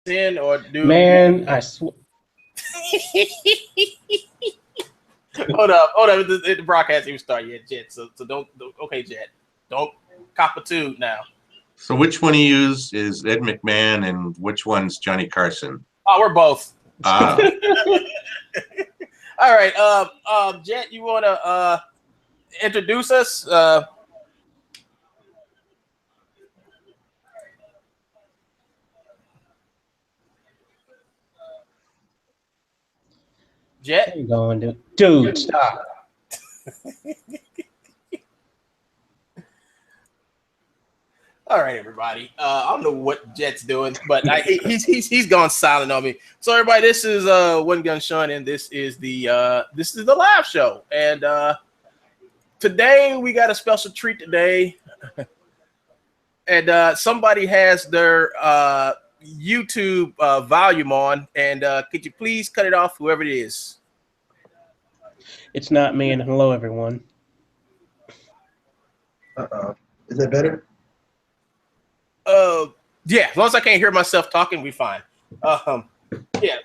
in or do? Man, I swear. Hold up. The broadcast even started yet, Jet. So don't. Okay, Jet. Don't cop a tube now. So which one he used is Ed McMahon, and which one's Johnny Carson? Oh, we're both. Ah. All right. Jet, you want to introduce us? Jet? Where you going, dude? Stop. All right, everybody. I don't know what Jet's doing, but he's gone silent on me. So everybody, this is One Gun Sean, and this is the live show. And today we got a special treat today, and somebody has their YouTube volume on, and could you please cut it off, whoever it is? It's not me, and hello, everyone. Is that better? Yeah, as long as I can't hear myself talking, we fine. Yeah.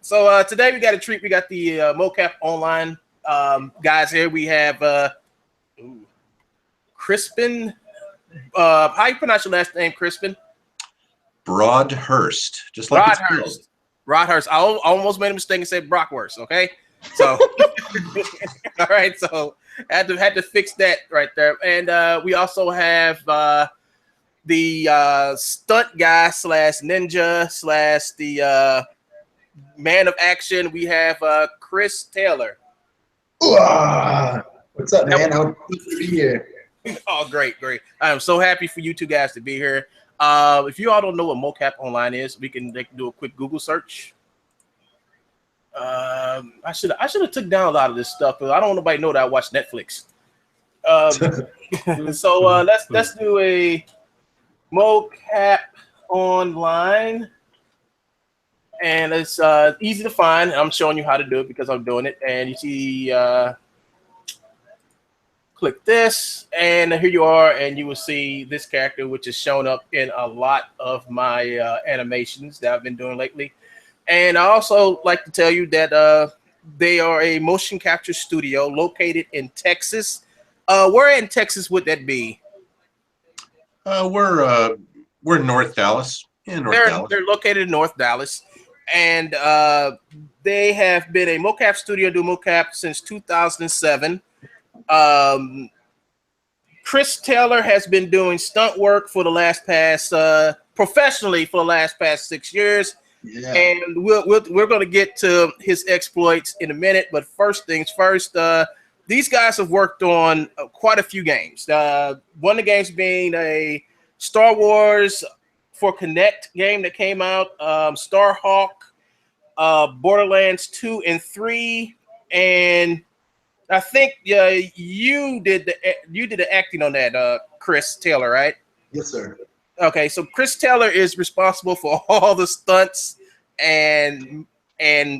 So today we got a treat. We got the Mocap Online guys here. We have Crispin. How you pronounce your last name, Crispin? Broadhurst, just like Broadhurst. Broadhurst. I almost made a mistake and said Brockwurst. Okay, so all right. So had to fix that right there. And we also have the stunt guy / ninja / the man of action. We have Chris Taylor. What's up, man? I'm happy to be here. Oh, great. I am so happy for you two guys to be here. If you all don't know what Mocap Online is, they can do a quick Google search. I should have took down a lot of this stuff, but I don't want nobody know that I watch Netflix. So let's do a Mocap Online, and it's easy to find. I'm showing you how to do it because I'm doing it, and you see click this, and here you are, and you will see this character, which is shown up in a lot of my animations that I've been doing lately. And I also like to tell you that they are a motion capture studio located in Texas. Where in Texas would that be? We're in North Dallas. They're located in North Dallas, and they have been a mocap studio, do mocap since 2007. Chris Taylor has been doing stunt work for the last professionally for the last 6 years. Yeah. And we're going to get to his exploits in a minute, but first things first. These guys have worked on quite a few games. One of the games being a Star Wars for Kinect game that came out, Starhawk, Borderlands 2 and 3, and I think you did the acting on that, Chris Taylor, right? Yes, sir. Okay, so Chris Taylor is responsible for all the stunts and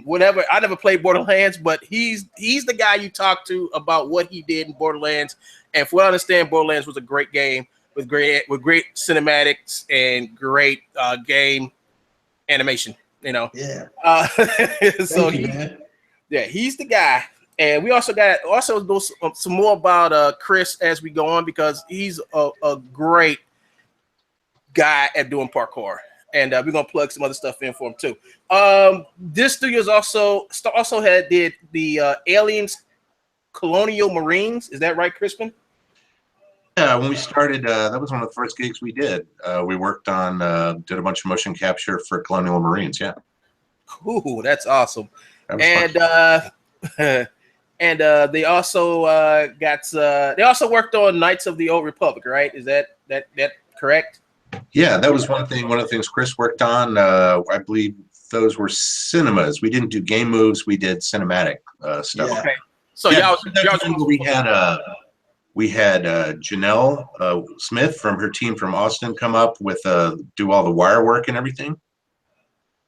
whatever. I never played Borderlands, but he's the guy you talk to about what he did in Borderlands. And from what I understand, Borderlands was a great game with great cinematics and great game animation. You know. Yeah. So he's the guy. And we also do some more about Chris as we go on, because he's a great guy at doing parkour, and we're gonna plug some other stuff in for him too. This studio is also did the Aliens Colonial Marines. Is that right, Crispin? Yeah, when we started, that was one of the first gigs we did. We worked on, did a bunch of motion capture for Colonial Marines. Yeah. Cool, that's awesome. And they also they also worked on Knights of the Old Republic, right? Is that correct? Yeah, that was one of the things Chris worked on. I believe those were cinemas. We didn't do game moves. We did cinematic stuff. Yeah. Okay. So we had Janelle Smith from her team from Austin come up with do all the wire work and everything.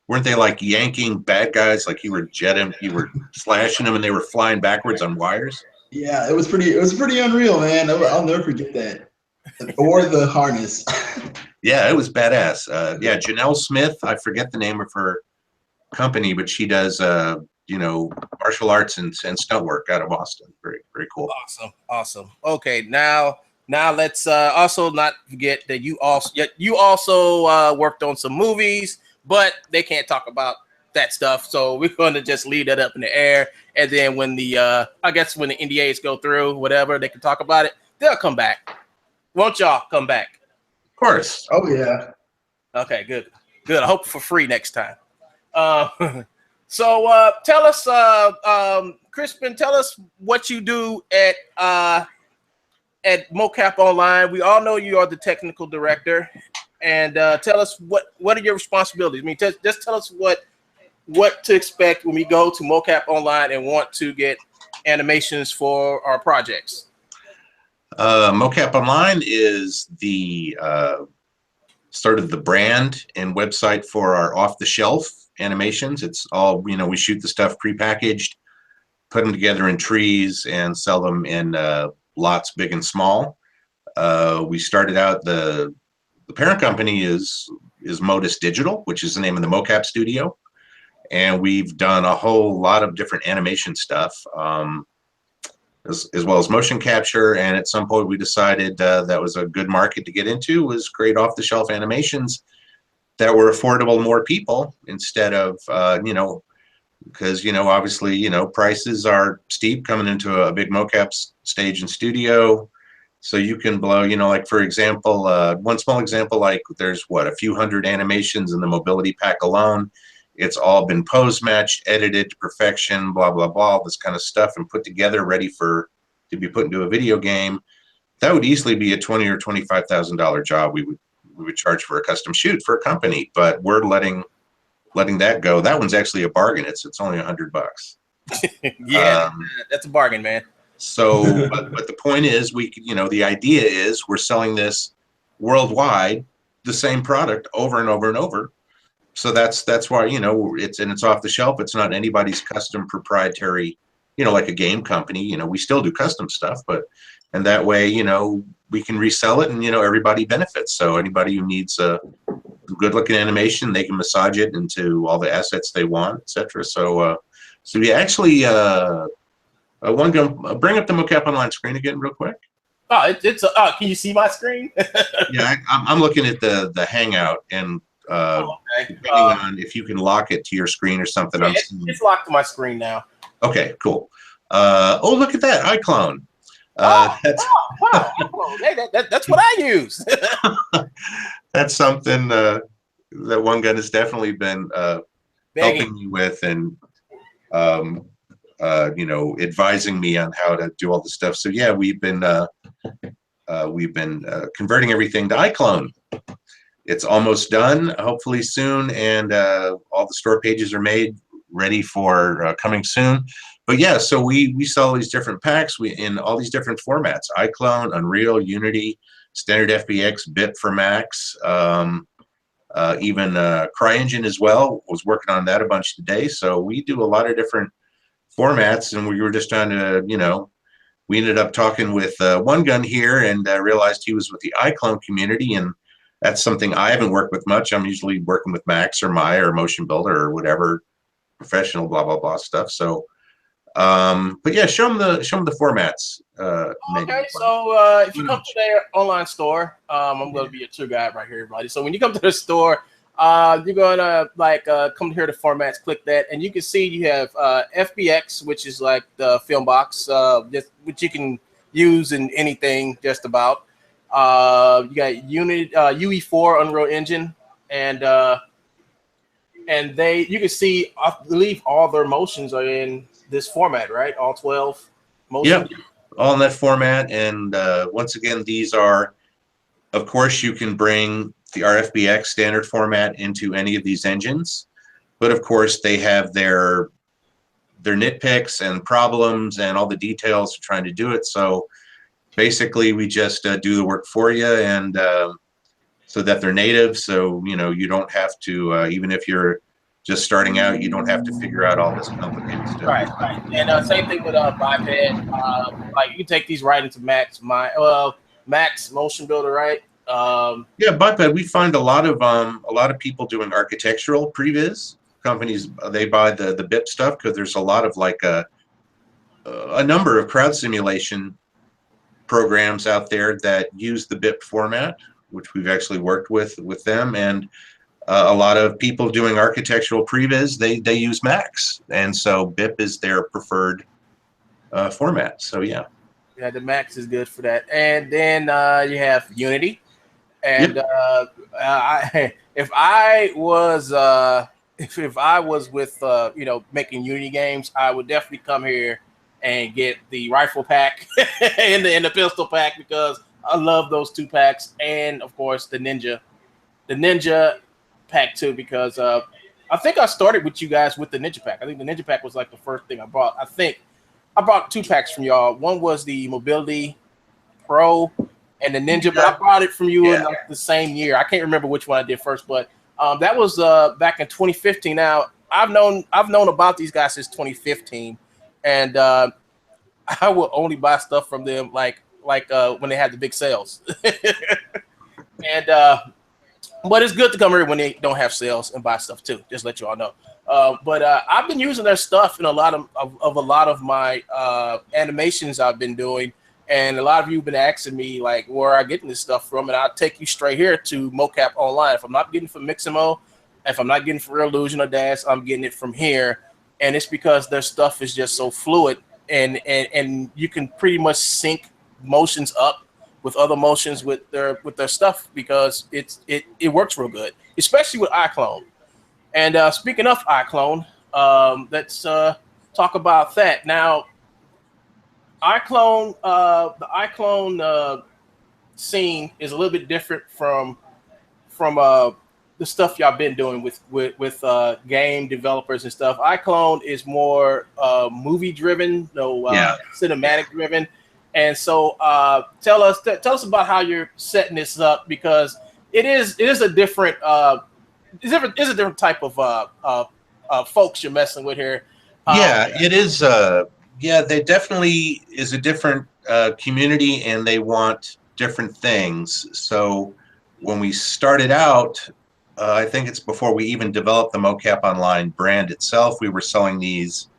Weren't they like yanking bad guys? Like you were slashing them and they were flying backwards on wires. Yeah, it was pretty unreal, man. I'll never forget that. Or the harness. Yeah, it was badass. Yeah, Janelle Smith. I forget the name of her company, but she does you know, martial arts and stunt work out of Boston. Very, very cool. Awesome, awesome. Okay, now let's also not forget that you also worked on some movies, but they can't talk about that stuff, so we're going to just leave that up in the air. And then when the I guess when the NDAs go through, whatever, they can talk about it. They'll come back. Won't y'all come back? Of course. Oh yeah. Okay, good. I hope for free next time. So tell us, Crispin, tell us what you do at Mocap Online. We all know you are the technical director, and tell us what are your responsibilities. I mean, just tell us what to expect when we go to Mocap Online and want to get animations for our projects. Mocap Online is the sort of the brand and website for our off-the-shelf animations. It's all, you know, we shoot the stuff prepackaged, put them together in trees, and sell them in lots big and small. We started out, the parent company is Modus Digital, which is the name of the mocap studio, and we've done a whole lot of different animation stuff, as well as motion capture. And at some point we decided that was a good market to get into, was create off-the-shelf animations that were affordable to more people, instead of you know, because, you know, obviously, you know, prices are steep coming into a big mocap stage and studio. So you can blow, you know, like for example, one small example, like there's what, a few hundred animations in the mobility pack alone. It's all been pose matched, edited to perfection, blah, blah, blah, this kind of stuff, and put together, ready to be put into a video game. That would easily be a $20,000 or $25,000 job we would charge for a custom shoot for a company, but we're letting that go. That one's actually a bargain. It's only $100. Yeah, that's a bargain, man. So, but the point is, you know, the idea is we're selling this worldwide, the same product over and over and over. So that's why, you know, it's off the shelf. It's not anybody's custom proprietary, you know, like a game company. You know, we still do custom stuff, and that way, you know, we can resell it, and, you know, everybody benefits. So anybody who needs a good looking animation, they can massage it into all the assets they want, etc. So we actually one go bring up the Mocap Online screen again real quick. Oh, can you see my screen? Yeah, I'm looking at the Hangout, and okay. depending on if you can lock it to your screen or something. Yeah, it's locked to my screen now. Okay, cool. Oh, look at that iClone. Wow. Hey, that's what I use. That's something that One Gun has definitely been helping me with, and you know, advising me on how to do all the stuff. So yeah, we've been converting everything to iClone. It's almost done, hopefully soon, and all the store pages are made, ready for coming soon. But yeah, so we sell these different packs in all these different formats: iClone, Unreal, Unity, Standard FBX, BIP for Macs, even CryEngine as well. Was working on that a bunch today. So we do a lot of different formats, and we were just trying to, you know, we ended up talking with One Gun here, and realized he was with the iClone community, and that's something I haven't worked with much. I'm usually working with Max or Maya or Motion Builder or whatever professional blah blah blah stuff. So but yeah, show them the formats. Okay, so if you come to their online store, I'm going to be your tour guide right here, everybody. So when you come to the store, you're going to come here to formats, click that, and you can see you have FBX, which is like the film box, which you can use in anything just about. You got Unity, UE4 Unreal Engine, and you can see, I believe all their motions are in this format, right? All 12 motions. Yep, all in that format. And once again, these are, of course, you can bring the RFBX standard format into any of these engines, but of course they have their nitpicks and problems and all the details of trying to do it. So basically we just do the work for you, and so that they're native, so you know, you don't have to even if you're just starting out, you don't have to figure out all this complicated stuff. Right. And same thing with biped. Like you can take these right into Max. Max Motion Builder, right? Yeah, but we find a lot of people doing architectural previs companies. They buy the BIP stuff because there's a lot of like a number of crowd simulation programs out there that use the BIP format, which we've actually worked with them, and a lot of people doing architectural previs they use Max, and so BIP is their preferred format. So yeah, the Max is good for that. And then you have Unity. And Yep. if I was if I was with making Unity games, I would definitely come here and get the rifle pack and the pistol pack, because I love those 2 packs, and of course the Ninja pack too, because I think I started with you guys with the Ninja pack. I think the Ninja pack was like the first thing I bought. I think I bought 2 packs from y'all. One was the Mobility Pro and the Ninja, but I bought it from you in like the same year. I can't remember which one I did first, but that was back in 2015. Now I've known about these guys since 2015, and I will only buy stuff from them like when they had the big sales. And but it's good to come here when they don't have sales and buy stuff too. Just let you all know. But I've been using their stuff in a lot of my animations I've been doing. And a lot of you have been asking me like where I getting this stuff from, and I'll take you straight here to Mocap Online. If I'm not getting it from Mixamo, if I'm not getting it from Real Illusion or Dash, I'm getting it from here. And it's because their stuff is just so fluid, and you can pretty much sync motions up with other motions with their stuff, because it works real good, especially with iClone. And speaking of iClone, let's talk about that now. iClone, the iClone scene is a little bit different from the stuff y'all been doing with game developers and stuff. iClone is more movie driven, cinematic driven, and so tell us about how you're setting this up, because it is a different it's a different type of folks you're messing with here. It is. They definitely is a different community, and they want different things. So when we started out, I think it's before we even developed the Mocap Online brand itself, we were selling these,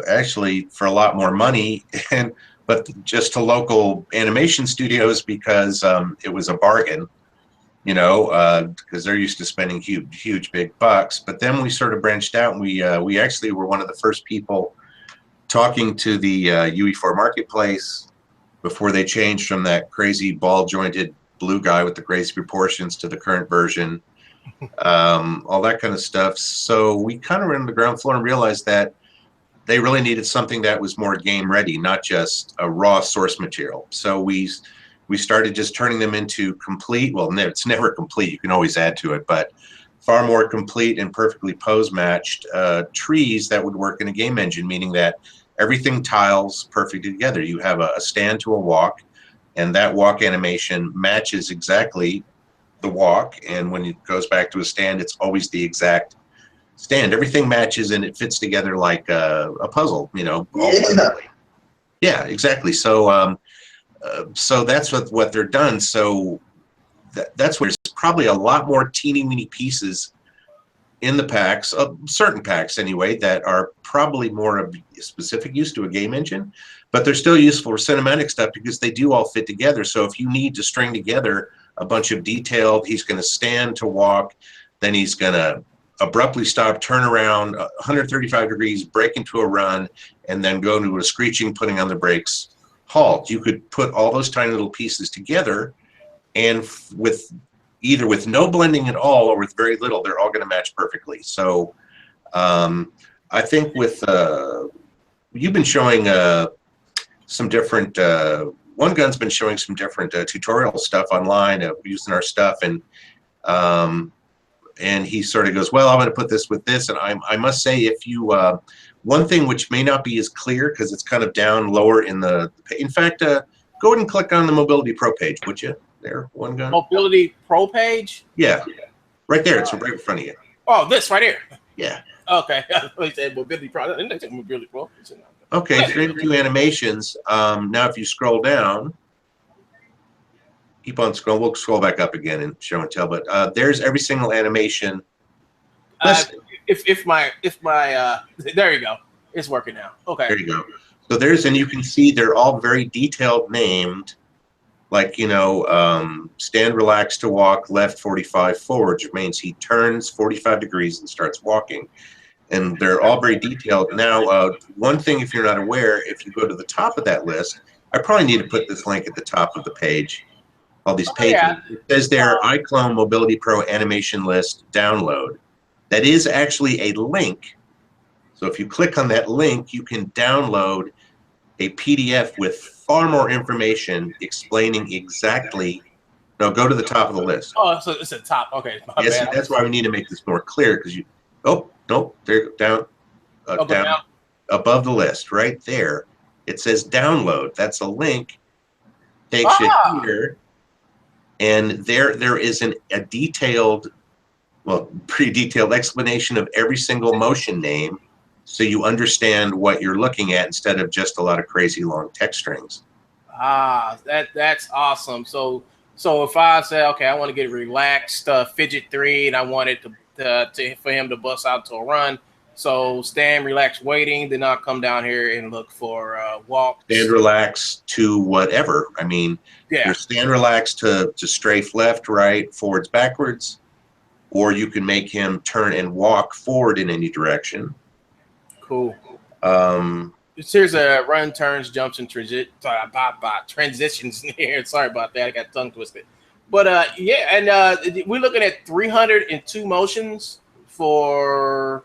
actually for a lot more money, but just to local animation studios, because it was a bargain. Because they're used to spending huge big bucks. But then we sort of branched out, and we actually were one of the first people talking to the UE4 marketplace before they changed from that crazy ball jointed blue guy with the crazy proportions to the current version, all that kind of stuff. So we kind of ran on the ground floor and realized that they really needed something that was more game ready, not just a raw source material. So we started just turning them into complete, well, it's never complete, you can always add to it, but far more complete and perfectly pose matched trees that would work in a game engine, meaning that everything tiles perfectly together. You have a stand to a walk, and that walk animation matches exactly the walk, and when it goes back to a stand, it's always the exact stand. Everything matches and it fits together like a puzzle, Yeah, exactly. So so that's what they're done. So that's where there's probably a lot more teeny weeny pieces in the packs, certain packs anyway, that are probably more of a specific use to a game engine, but they're still useful for cinematic stuff because they do all fit together. So if you need to string together a bunch of detail, he's going to stand to walk, then he's going to abruptly stop, turn around 135 degrees, break into a run, and then go into a screeching, putting on the brakes, halt. You could put all those tiny little pieces together, and with either with no blending at all or with very little, they're all going to match perfectly. So I think with you've been showing some different One Gun's been showing some different tutorial stuff online using our stuff, and he sort of goes, well, I'm going to put this with this. And I must say, if you one thing which may not be as clear because it's kind of down lower in the, in fact, go ahead and click on the Mobility Pro page, would you? There, One Gun. Mobility Pro page? Yeah, right there. It's right in front of you. Oh, this right here. Yeah. Okay. I thought you said Mobility Pro. I didn't say Mobility Pro. Okay, so into animations. Now, if you scroll down, keep on scrolling. We'll scroll back up again and show and tell. But there's every single animation. If my there you go. It's working now. Okay. There you go. So there's, and you can see they're all very detailed named, like, you know, stand relaxed to walk, left 45 forward, which means he turns 45 degrees and starts walking. And they're all very detailed. Now, one thing, if you're not aware, if you go to the top of that list, I probably need to put this link at the top of the page, all these pages. Yeah. It says there, iClone Mobility Pro Animation List Download. That is actually a link. So if you click on that link, you can download a PDF with far more information explaining exactly. No, go to the top of the list. Oh, so it's at the top. Okay. Yes, that's why we need to make this more clear, because you. Oh, no, there, down, down above the list, right there. It says download. That's a link. Takes you here, and there is a detailed, well, pretty detailed explanation of every single motion name, so you understand what you're looking at instead of just a lot of crazy long text strings. That's awesome. So if I say, okay, I want to get relaxed, fidget 3, and I want it for him to bust out to a run. So stand, relax, waiting. Then I'll come down here and look for walk. Stand, relax to whatever. I mean, your stand, relax to strafe left, right, forwards, backwards, or you can make him turn and walk forward in any direction. Cool. Here's a run, turns, jumps, and transitions here. Sorry about that. I got tongue twisted. But yeah, and we're looking at 302 motions for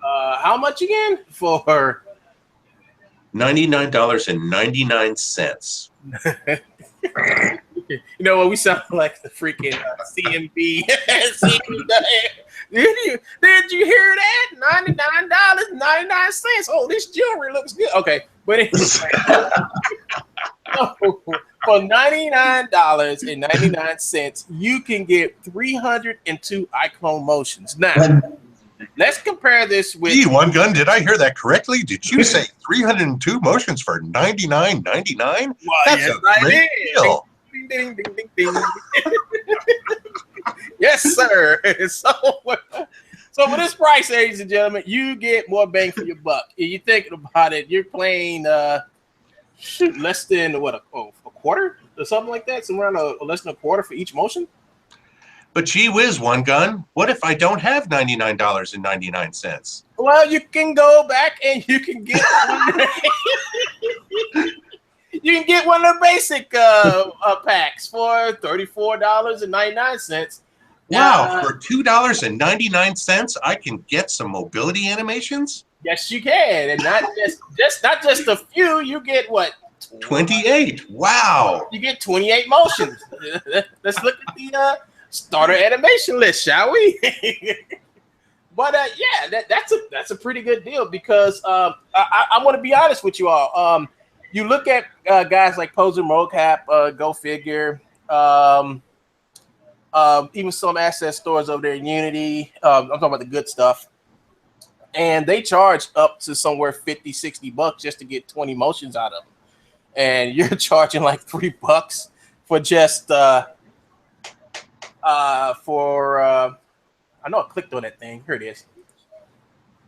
how much again? For $99.99. You know what? We sound like the freaking CMB. Did you hear that? $99.99. Oh, this jewelry looks good. Okay, but anyway, for $99.99, you can get 302 iClone motions. Now, let's compare this with. Gee, One Gun, did I hear that correctly? Did you say 302 motions for $99.99? Well, that's yes, a great deal. Ding, ding, ding, ding, ding. Yes, sir. So for this price, ladies and gentlemen, you get more bang for your buck. If you're thinking about it, you're playing less than what a quarter or something like that, somewhere around less than a quarter for each motion. But gee whiz, One Gun, what if I don't have $99.99? Well, you can go back and you can get you can get one of the basic packs for $34.99. Wow, for $2.99, I can get some mobility animations? Yes, you can, and not just a few. You get what? 28. Wow. You get 28 motions. Let's look at the starter animation list, shall we? But yeah, that's a pretty good deal, because I want to be honest with you all. You look at guys like Poser Mocap, Go Figure, even some asset stores over there in Unity. I'm talking about the good stuff. And they charge up to somewhere $50-$60 just to get 20 motions out of them. And you're charging like $3 for just I know I clicked on that thing. Here it is.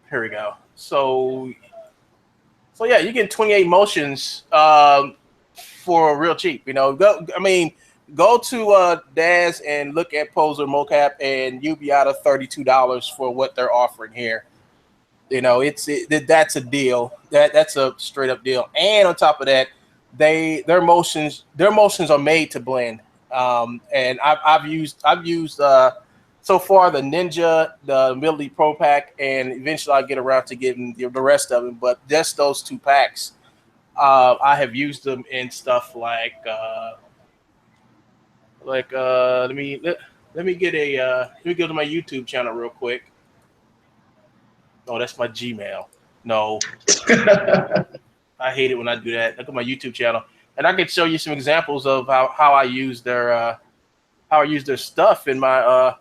Here we go. So yeah, you get 28 motions for real cheap. You know, go to Daz and look at Poser Mocap, and you'll be out of $32 for what they're offering here. You know, that's a deal. That's a straight up deal. And on top of that, their motions are made to blend. And I've used so far the Ninja, the Mobility Pro Pack, and eventually I'll get around to getting the rest of them. But just those two packs, I have used them in stuff like let me go to my YouTube channel real quick. Oh, that's my Gmail. No. I hate it when I do that. Look at my YouTube channel, and I can show you some examples of how I use their stuff in my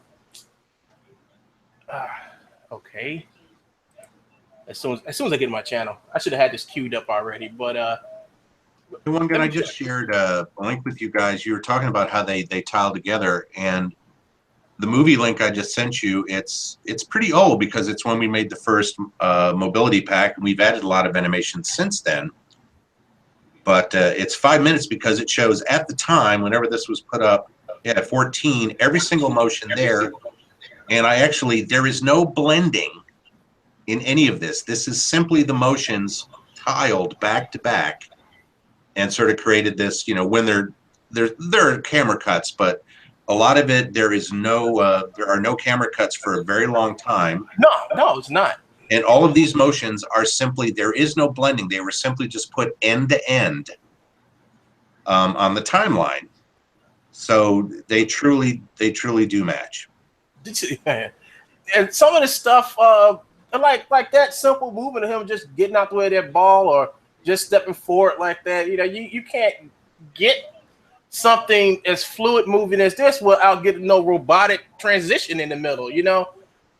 okay. as soon as I get my channel. I should have had this queued up already, but The one guy I just shared a link with you guys. You were talking about how they tile together, and the movie link I just sent you, it's pretty old because it's when we made the first mobility pack, and we've added a lot of animation since then. But it's 5 minutes because it shows at the time, whenever this was put up, at 14, every single motion there. And there is no blending in any of this. This is simply the motions tiled back to back, and sort of created this, when there are camera cuts, but a lot of it, there are no camera cuts for a very long time. No, it's not. And all of these motions are simply, there is no blending. They were simply just put end to end on the timeline. So they truly do match. And some of the stuff, like that simple movement of him just getting out the way of that ball or just stepping forward like that, you can't get something as fluid moving as this without getting no robotic transition in the middle,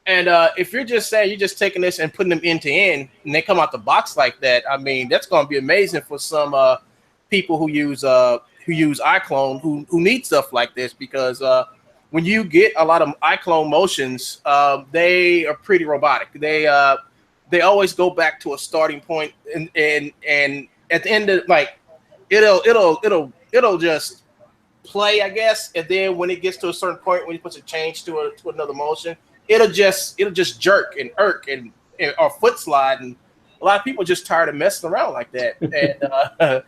And if you're just saying you're just taking this and putting them end to end, and they come out the box like that, I mean, that's going to be amazing for some people who use iClone who need stuff like this, because when you get a lot of iClone motions, they are pretty robotic. They always go back to a starting point, and at the end of it'll just play, I guess, and then when it gets to a certain point, when you put a change to another motion, it'll just jerk and irk and or foot slide, and a lot of people are just tired of messing around like that. And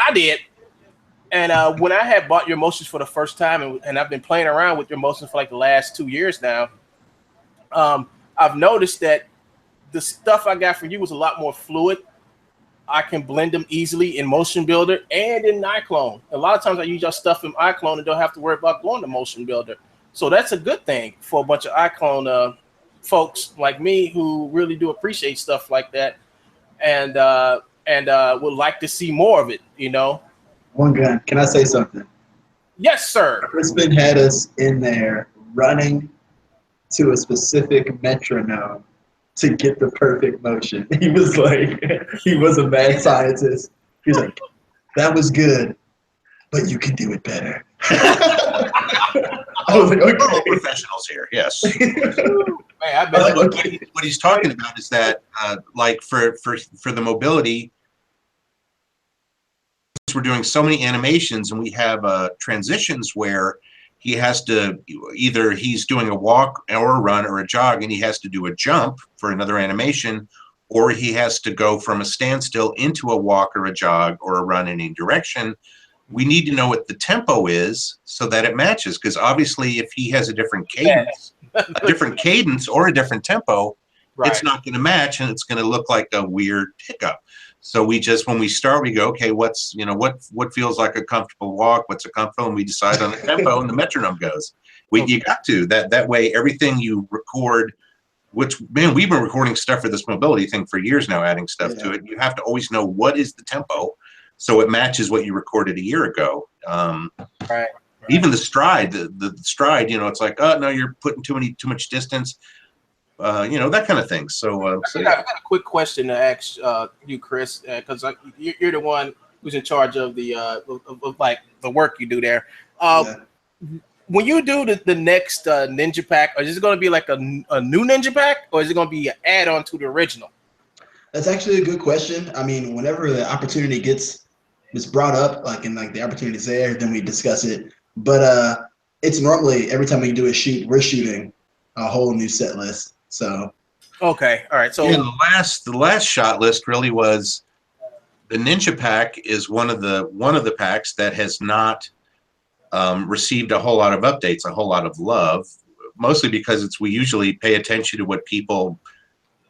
I did. And when I had bought your motions for the first time, and I've been playing around with your motions for like the last 2 years now, I've noticed that the stuff I got from you was a lot more fluid. I can blend them easily in Motion Builder and in iClone. A lot of times I use your stuff in iClone and don't have to worry about going to Motion Builder. So that's a good thing for a bunch of iClone folks like me who really do appreciate stuff like that, and would like to see more of it, One gun. Can I say something? Yes, sir. Crispin had us in there running to a specific metronome to get the perfect motion. He was like, he was a mad scientist. He was like, that was good, but you can do it better. I was like, okay. We're all professionals here, yes. Man, What he's talking about is that, like for the mobility, we're doing so many animations, and we have transitions where he has to, either he's doing a walk or a run or a jog, and he has to do a jump for another animation, or he has to go from a standstill into a walk or a jog or a run in any direction. We need to know what the tempo is so that it matches, because obviously if he has a different cadence, or a different tempo, right, it's not going to match, and it's going to look like a weird hiccup. So we just, when we start, we go, okay, what's, what feels like a comfortable walk? What's a comfortable? And we decide on the tempo, and the metronome goes. You got to, that way, everything you record, which, man, we've been recording stuff for this mobility thing for years now, adding stuff to it. You have to always know what is the tempo, so it matches what you recorded a year ago. Right. Even the stride, the stride, it's like, oh no, you're putting too much distance. That kind of thing. So, I got a quick question to ask you, Chris, because you're the one who's in charge of the like the work you do there. When you do the next Ninja Pack, is it going to be like a new Ninja Pack, or is it going to be an add-on to the original? That's actually a good question. I mean, whenever the opportunity gets brought up, the opportunity's there, then we discuss it. But it's normally every time we do a shoot, we're shooting a whole new set list. So okay, all right. So the last shot list really was the Ninja Pack is one of the packs that has not received a whole lot of updates, a whole lot of love, mostly because we usually pay attention to what people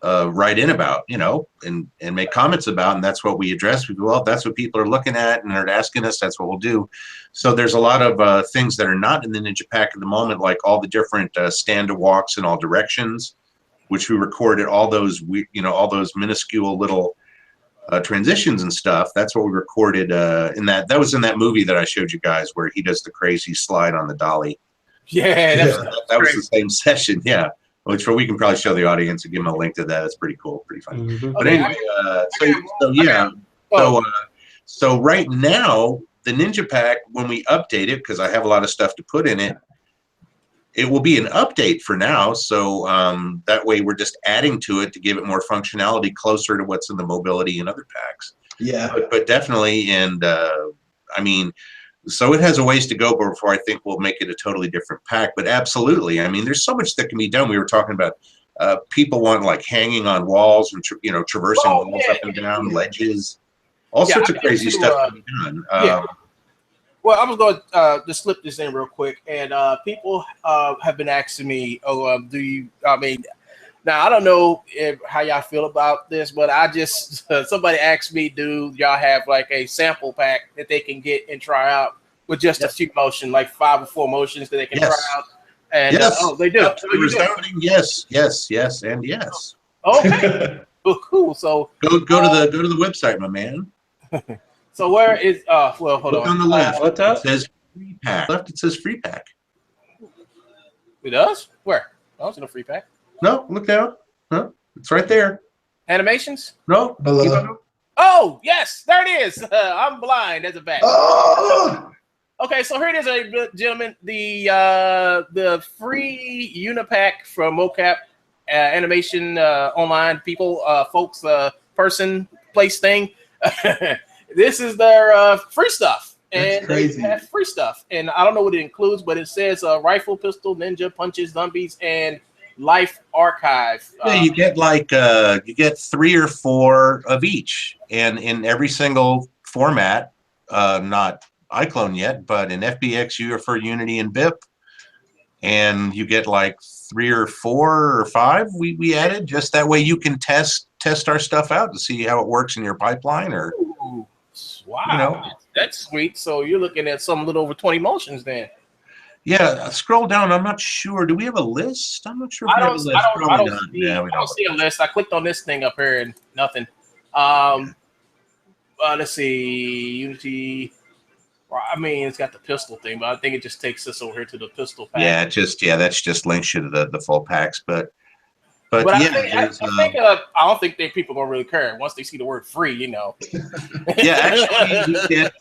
write in about, and make comments about, and that's what we address. We go, well, if that's what people are looking at and are asking us, that's what we'll do. So there's a lot of things that are not in the Ninja Pack at the moment, like all the different stand-to walks in all directions, which we recorded, all those all those minuscule little transitions and stuff. That's what we recorded in that. That was in that movie that I showed you guys where he does the crazy slide on the dolly. Yeah, that was the same session. Yeah. which we can probably show the audience and give them a link to that. It's pretty cool, pretty funny. Mhm. But Okay, anyway, so right now the Ninja Pack, when we update it, because I have a lot of stuff to put in it, it will be an update for now. So that way we're just adding to it to give it more functionality closer to what's in the mobility and other packs. Yeah. But definitely, and I mean, so it has a ways to go before I think we'll make it a totally different pack. But absolutely, I mean, there's so much that can be done. We were talking about people want like hanging on walls and traversing walls up and down, ledges, all sorts of crazy stuff can be done. Well, I'm going to just slip this in real quick. And people have been asking me, do you, I mean, now I don't know how y'all feel about this, but I just, somebody asked me, do y'all have like a sample pack that they can get and try out with just a few motions, like 5 or 4 motions that they can try out? And they do. Resounding yes, and yes. Okay. Cool. So go to the website, my man. So where is well, hold Look on the left. What's up? It says free pack. Left it says free pack. It does? Where? I don't see no free pack. No, look down. No, it's right there. Animations? No, Below. Oh, yes, there it is. I'm blind as a bat. Oh! Okay, so here it is, gentlemen. The free Unipack from Mocap Animation Online people, folks, person, place thing. This is their free stuff. And they have free stuff. And I don't know what it includes, but it says rifle, pistol, ninja, punches, zombies, and life archive. Yeah, you get like you get 3 or 4 of each, and in every single format, not iClone yet, but in FBX, UFR, Unity, and BIP, and you get like 3 or 4 or 5 we added, just that way you can test our stuff out to see how it works in your pipeline. Or ooh, wow, that's sweet. So you're looking at some little over 20 motions then. Yeah, scroll down. I'm not sure. Do we have a list? I'm not sure if we have a list. I don't see a list. I clicked on this thing up here and nothing. Let's see. Unity. I mean, it's got the pistol thing, but I think it just takes us over here to the pistol pack. Yeah, that's just links you to the full packs. But I don't think people gonna really care once they see the word free. Yeah, actually, we get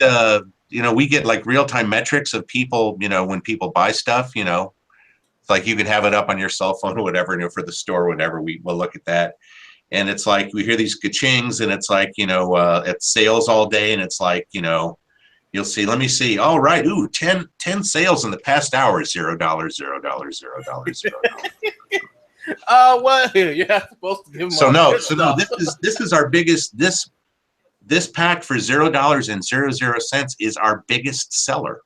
we get like real-time metrics of people. When people buy stuff, it's like you can have it up on your cell phone or whatever. For the store, whatever, we'll look at that, and it's like we hear these ka-chings, and it's like it's sales all day, and it's like you'll see. Let me see. All right, 10 sales in the past hour. $0, $0, $0, $0. Well, you're not supposed to give them. So no. This is our biggest. This pack for $0.00 is our biggest seller.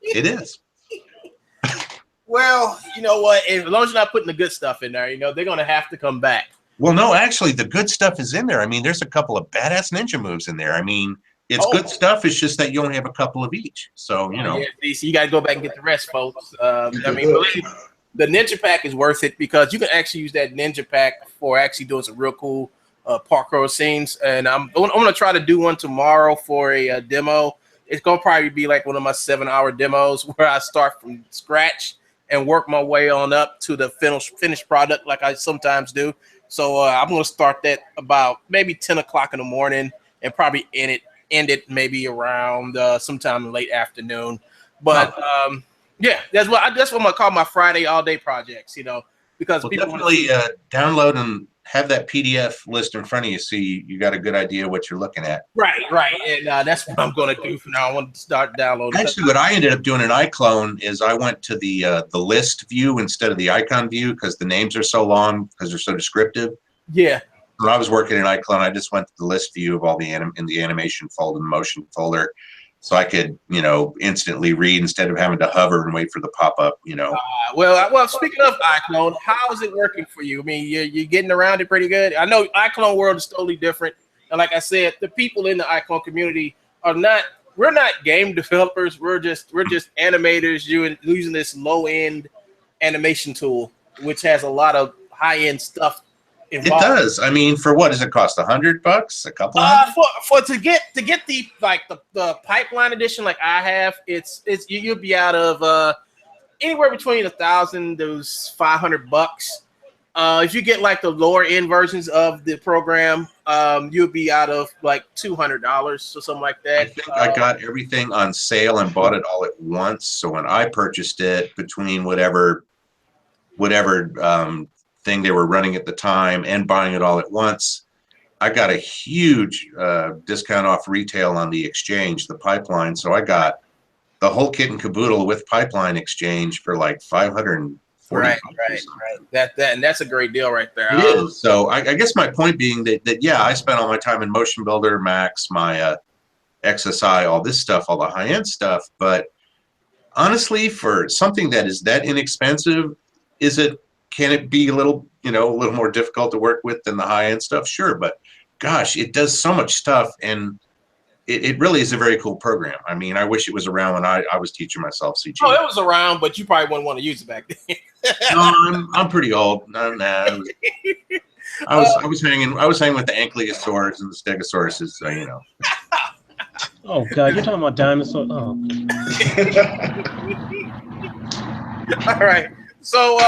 It is. Well, you know what? As long as you're not putting the good stuff in there, they're gonna have to come back. Well, no, actually, the good stuff is in there. I mean, there's a couple of badass ninja moves in there. I mean, it's good stuff. It's just that you only have a couple of each. So Yeah, so you got to go back and get the rest, folks. I mean, believe the Ninja Pack is worth it because you can actually use that Ninja Pack for actually doing some real cool parkour scenes. And I'm gonna try to do one tomorrow for a demo. It's gonna probably be like one of my 7-hour demos where I start from scratch and work my way on up to the finished product like I sometimes do. So I'm gonna start that about maybe 10 o'clock in the morning and probably end it maybe around sometime in late afternoon. But yeah, that's what I'm gonna call my Friday all day projects. Because people definitely download and have that PDF list in front of you, so you got a good idea what you're looking at. Right, and that's what I'm going to do from now. I want to start downloading. Actually, what I ended up doing in iClone is I went to the list view instead of the icon view because the names are so long because they're so descriptive. Yeah. When I was working in iClone, I just went to the list view of all the in the animation folder, the motion folder, so I could instantly read instead of having to hover and wait for the pop up. Well, speaking of iClone, how is it working for you? I mean, you're getting around it pretty good. I know iClone world is totally different, and like I said, the people in the iClone community we're not game developers. We're just animators using this low end animation tool, which has a lot of high end stuff involved. It does. I mean, for what does it cost? $100? A couple? To get the pipeline edition like I have, you'll be out of anywhere between $1,000 to $500. If you get like the lower end versions of the program, you'll be out of like $200 or something like that. I think I got everything on sale and bought it all at once. So when I purchased it, between whatever thing they were running at the time and buying it all at once, I got a huge discount off retail on the exchange, the pipeline. So I got the whole kit and caboodle with pipeline exchange for like $540. Right. And that's a great deal right there. It is. So I guess my point being that yeah, I spent all my time in Motion Builder, Max, my XSI, all this stuff, all the high-end stuff. But honestly, for something that is that inexpensive, can it be a little more difficult to work with than the high-end stuff? Sure, but gosh, it does so much stuff, and it really is a very cool program. I mean, I wish it was around when I was teaching myself CG. Oh, it was around, but you probably wouldn't want to use it back then. No, I'm pretty old. No, I was hanging with the ankylosaurs and the stegosauruses, so you know. Oh God, you're talking about dinosaurs. Oh. All right. So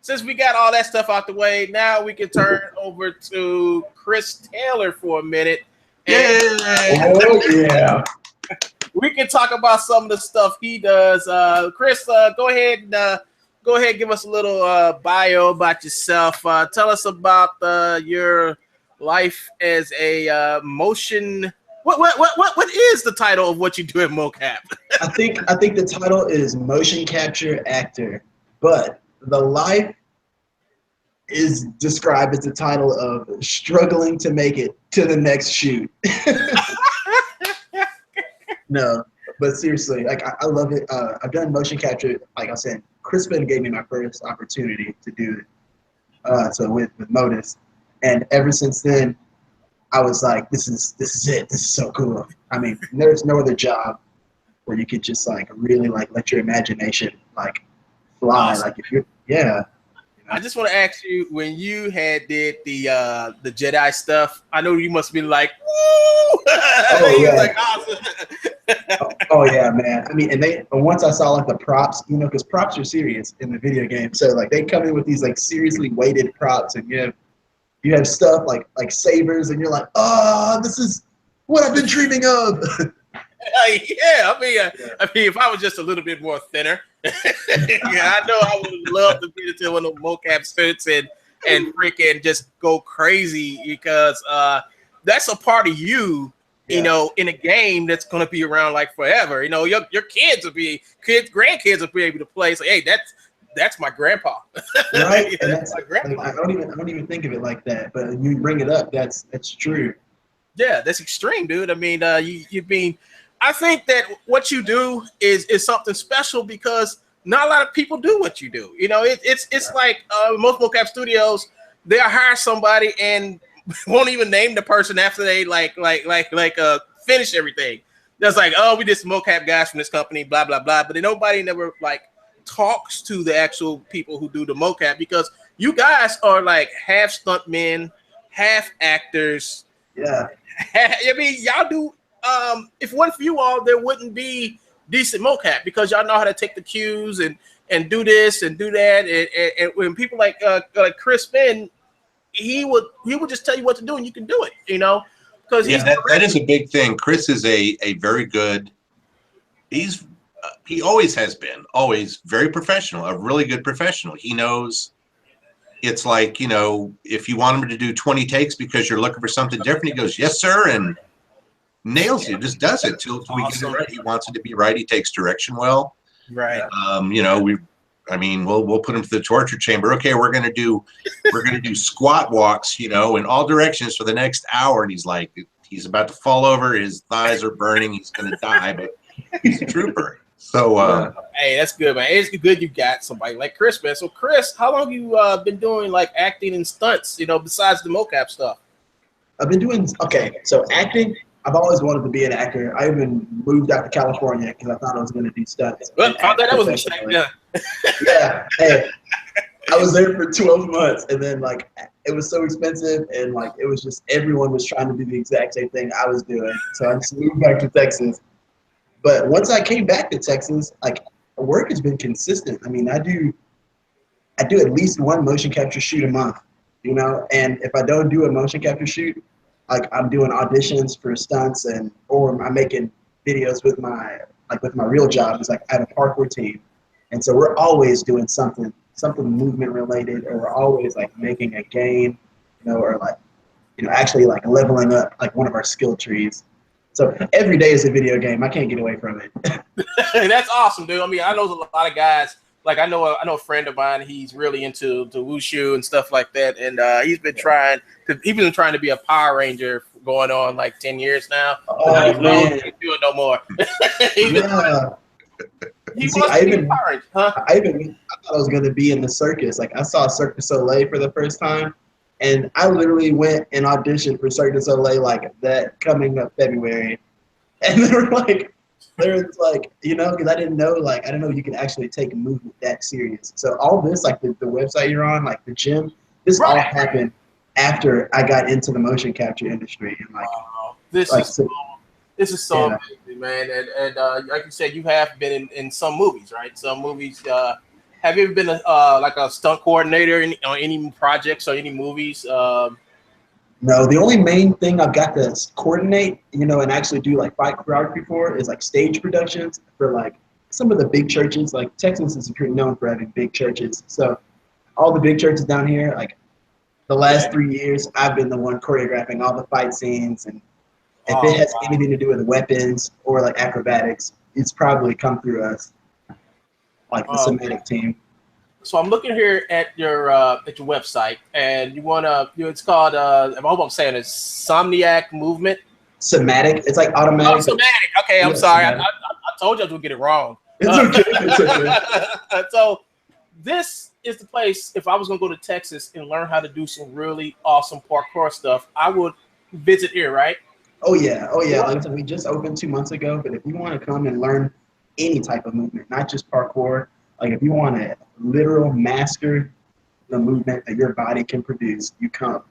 since we got all that stuff out the way, now we can turn over to Chris Taylor for a minute. Oh yeah. We can talk about some of the stuff he does. Chris, go ahead and give us a little bio about yourself. Tell us about your life as a motion. What is the title of what you do at Mocap? I think the title is motion capture actor, but the life is described as the title of struggling to make it to the next shoot. No, but seriously, like I love it. I've done motion capture. Like I said, Crispin gave me my first opportunity to do it. So with Notice, and ever since then, I was like, this is it. This is so cool. I mean, there's no other job where you could just like really like let your imagination like fly. Awesome. Like if you're, yeah. I just want to ask you, when you did the Jedi stuff, I know you must be like, woo! Oh yeah. Like, awesome. Oh yeah, man. I mean, and once I saw like the props, because props are serious in the video game. So like they come in with these like seriously weighted props, and you have stuff like sabers, and you're like, oh, this is what I've been dreaming of. Yeah, I mean, if I was just a little bit more thinner, yeah, I know I would love to be into one of the mocap suits and freaking just go crazy, because that's a part of you, in a game that's gonna be around like forever. Your grandkids will be able to play. So hey, that's my grandpa. Right? And that's my grandpa. Like, I don't even think of it like that, but you bring it up. That's true. Yeah, that's extreme, dude. I mean, I think that what you do is something special, because not a lot of people do what you do. It's like most mocap studios, they'll hire somebody and won't even name the person after they finish everything. That's like, oh, we did some mocap guys from this company, blah blah blah. But then nobody never like talks to the actual people who do the mocap, because you guys are like half stuntmen, half actors. Yeah. I mean, y'all do. If it wasn't for you all, there wouldn't be decent mocap, because y'all know how to take the cues and do this and do that. And when people like Chris Finn, he would just tell you what to do and you can do it. Because that is a big thing. Chris is a very good. He always has been very professional, a really good professional. He knows. It's like, if you want him to do 20 takes because you're looking for something different, he goes, yes, sir, and nails it, just does it till we get it right. He wants it to be right. He takes direction well. Right. We'll put him to the torture chamber. Okay, we're gonna do squat walks, in all directions for the next hour. And he's like, he's about to fall over, his thighs are burning, he's gonna die, but he's a trooper. So hey, that's good, man. It's good you got somebody like Chris, man. So Chris, how long you been doing like acting and stunts, besides the mocap stuff? I've been doing so acting. I've always wanted to be an actor. I even moved out to California because I thought I was going to do stunts. Well, that was a mistake. Yeah. Hey, I was there for 12 months, and then like it was so expensive, and like it was just everyone was trying to do the exact same thing I was doing. So I just moved back to Texas. But once I came back to Texas, like work has been consistent. I mean, I do at least one motion capture shoot a month, you know. And if I don't do a motion capture shoot, like I'm doing auditions for stunts or I'm making videos with my real job. It's like I have a parkour team, and so we're always doing something movement related, or we're always like making a game, you know, or like, you know, actually like leveling up like one of our skill trees. So every day is a video game. I can't get away from it. That's awesome, dude. I mean, I know a lot of guys. Like I know a friend of mine. He's really into wushu and stuff like that, and he's been trying to be a Power Ranger going on like 10 years now. Oh, man. He can't do it no more. He See, wants to be a Power Ranger, huh? I thought I was gonna be in the circus. Like I saw Cirque du Soleil for the first time, and I literally went and auditioned for Cirque du Soleil like that coming up February, and they're like, you know, because I didn't know you could actually take movement that serious. So all this, like the website you're on, like the gym, this all happened after I got into the motion capture industry, and like this is so amazing, man. And like you said, you have been in some movies, right? Some movies. Have you ever been like a stunt coordinator on any projects or any movies? No, the only main thing I've got to coordinate, you know, and actually do like fight choreography for is like stage productions for like some of the big churches. Like Texas is pretty known for having big churches. So all the big churches down here, like the last 3 years, I've been the one choreographing all the fight scenes. And if it has anything to do with weapons or like acrobatics, it's probably come through us, like the somatic team. So I'm looking here at your website, and it's called I hope I'm saying it's Somniac Movement. Somatic. It's like automatic. Oh, somatic. Okay, I'm sorry. I told you I was gonna get it wrong. It's okay. It's okay. So this is the place. If I was gonna go to Texas and learn how to do some really awesome parkour stuff, I would visit here, right? Oh yeah. Like I said, we just opened 2 months ago. But if you want to come and learn any type of movement, not just parkour, like if you want to literal master the movement that your body can produce, you come.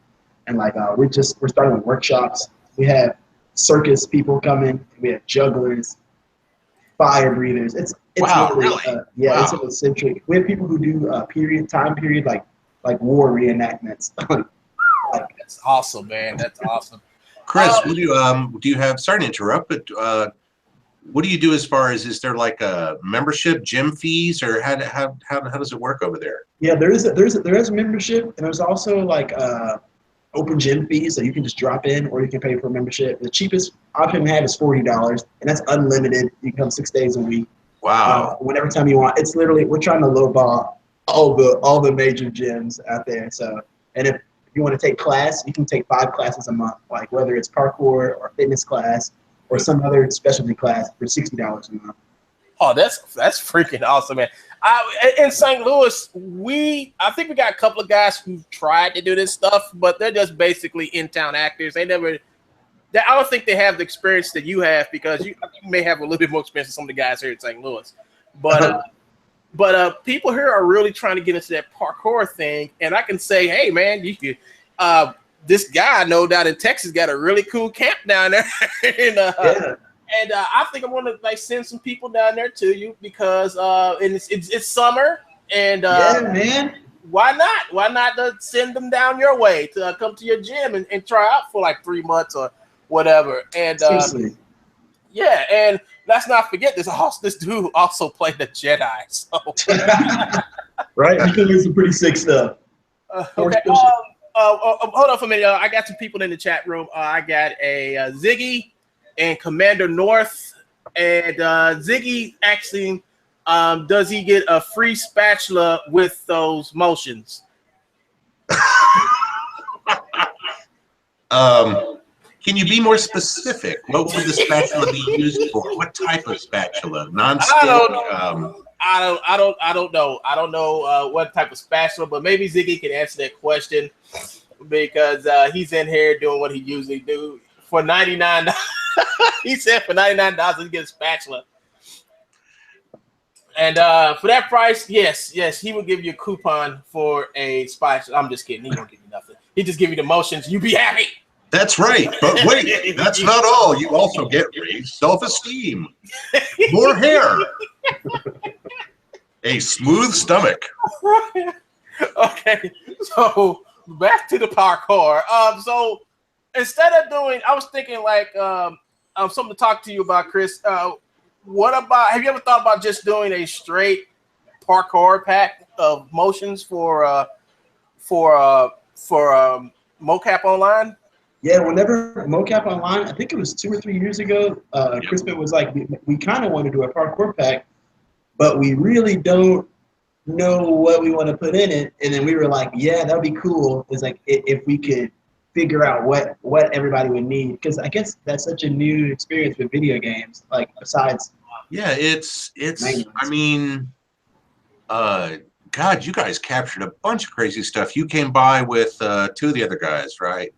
And like we're starting with workshops. We have circus people coming. We have jugglers, fire breathers. It's wow, really, really? It's an eccentric. We have people who do time period like war reenactments. That's awesome, man. That's awesome. Chris, do you have? Sorry to interrupt, but what do you do as far as, is there like a membership, gym fees, or how does it work over there? Yeah, there is a membership, and there's also like open gym fees, so you can just drop in or you can pay for a membership. The cheapest option we have is $40, and that's unlimited. You can come 6 days a week. Wow. Whenever time you want. It's literally, we're trying to lowball all the major gyms out there. So, and if you want to take class, you can take 5 classes a month, like whether it's parkour or fitness class or some other specialty class for $60 a month. Oh, that's freaking awesome, man. In St. Louis, I think we got a couple of guys who tried to do this stuff, but they're just basically in-town actors. I don't think they have the experience that you have, because you may have a little bit more experience than some of the guys here in St. Louis. But people here are really trying to get into that parkour thing, and I can say, hey, man, you could. This guy I know down in Texas got a really cool camp down there, and I think I'm gonna like send some people down there to you, because and it's summer, and man, why not send them down your way to come to your gym and try out for like 3 months or whatever, and yeah, and let's not forget this dude also played the Jedi, so right, you can do some pretty sick stuff. Okay. Hold on for a minute. I got some people in the chat room. I got a Ziggy and Commander North, and Ziggy asking, does he get a free spatula with those motions? Can you be more specific? What would the spatula be used for? What type of spatula? Non-stick? I don't know. I don't know what type of spatula, but maybe Ziggy can answer that question, because he's in here doing what he usually do for $99. He said for $99 he get a spatula, and for that price, yes, he will give you a coupon for a spatula. I'm just kidding. He won't give you nothing. He just give you the motions. You be happy. That's right. But wait, that's not all. You also get raised self-esteem, more hair, a smooth stomach. Okay, so back to the parkour. So instead of doing, I was thinking like something to talk to you about, Chris. What about? Have you ever thought about just doing a straight parkour pack of motions for Mocap Online? Yeah, whenever Mocap Online, I think it was 2 or 3 years ago, Crispin was like, we kind of want to do a parkour pack, but we really don't know what we want to put in it. And then we were like, yeah, that'd be cool. It's like if we could figure out what everybody would need, because I guess that's such a new experience with video games. Like besides, yeah, it's. I mean, God, you guys captured a bunch of crazy stuff. You came by with 2 of the other guys, right?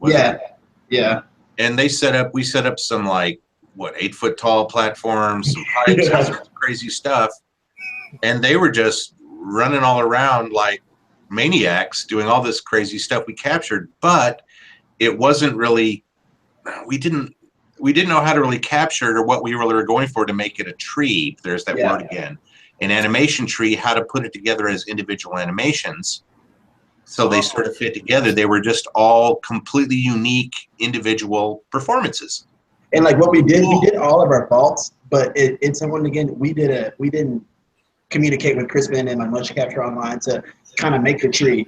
Yeah. And we set up some like 8-foot tall platforms, some pipes, all sorts of crazy stuff, and they were just running all around like maniacs, doing all this crazy stuff we captured. But it wasn't really. We didn't know how to really capture what we really were going for to make it a tree. There's that word again. An animation tree, how to put it together as individual animations so they sort of fit together. They were just all completely unique individual performances. And like what we did all of our faults, but it's someone again, we didn't communicate with Crispin and my Motion Capture Online to kind of make the tree,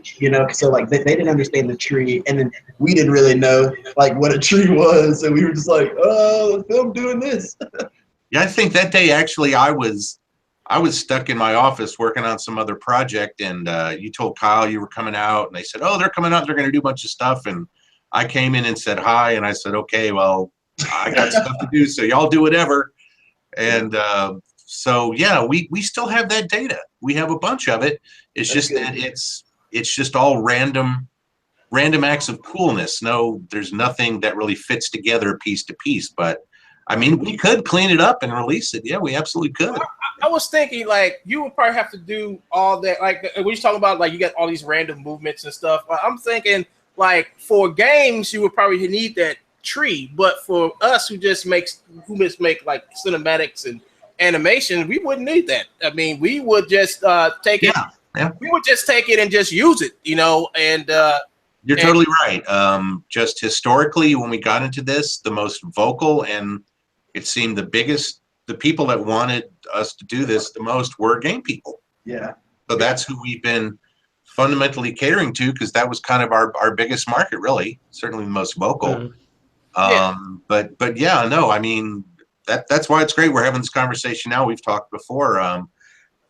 so like they didn't understand the tree, and then we didn't really know like what a tree was, so we were just like, oh, film doing this. Yeah, I think that day actually I was stuck in my office working on some other project, and you told Kyle you were coming out, and they said, oh, they're coming out, they're going to do a bunch of stuff, and I came in and said hi, and I said, okay, well, I got stuff to do, so y'all do whatever. And so yeah, we still have that data. We have a bunch of it. It's just that it's just all random acts of coolness. No, there's nothing that really fits together piece to piece, but I mean, we could clean it up and release it. Yeah, we absolutely could. I was thinking like you would probably have to do all that. Like when you're talking about like you got all these random movements and stuff. I'm thinking like for games you would probably need that tree, but for us who just make like cinematics and animation, we wouldn't need that. I mean, we would just take it. Yeah. We would just take it and just use it, And you're totally right. Just historically, when we got into this, the most vocal and it seemed the people that wanted us to do this the most were game people. Yeah. So that's who we've been fundamentally catering to, because that was kind of our biggest market, really. Certainly the most vocal. But yeah, no, I mean, that's why it's great we're having this conversation now. We've talked before.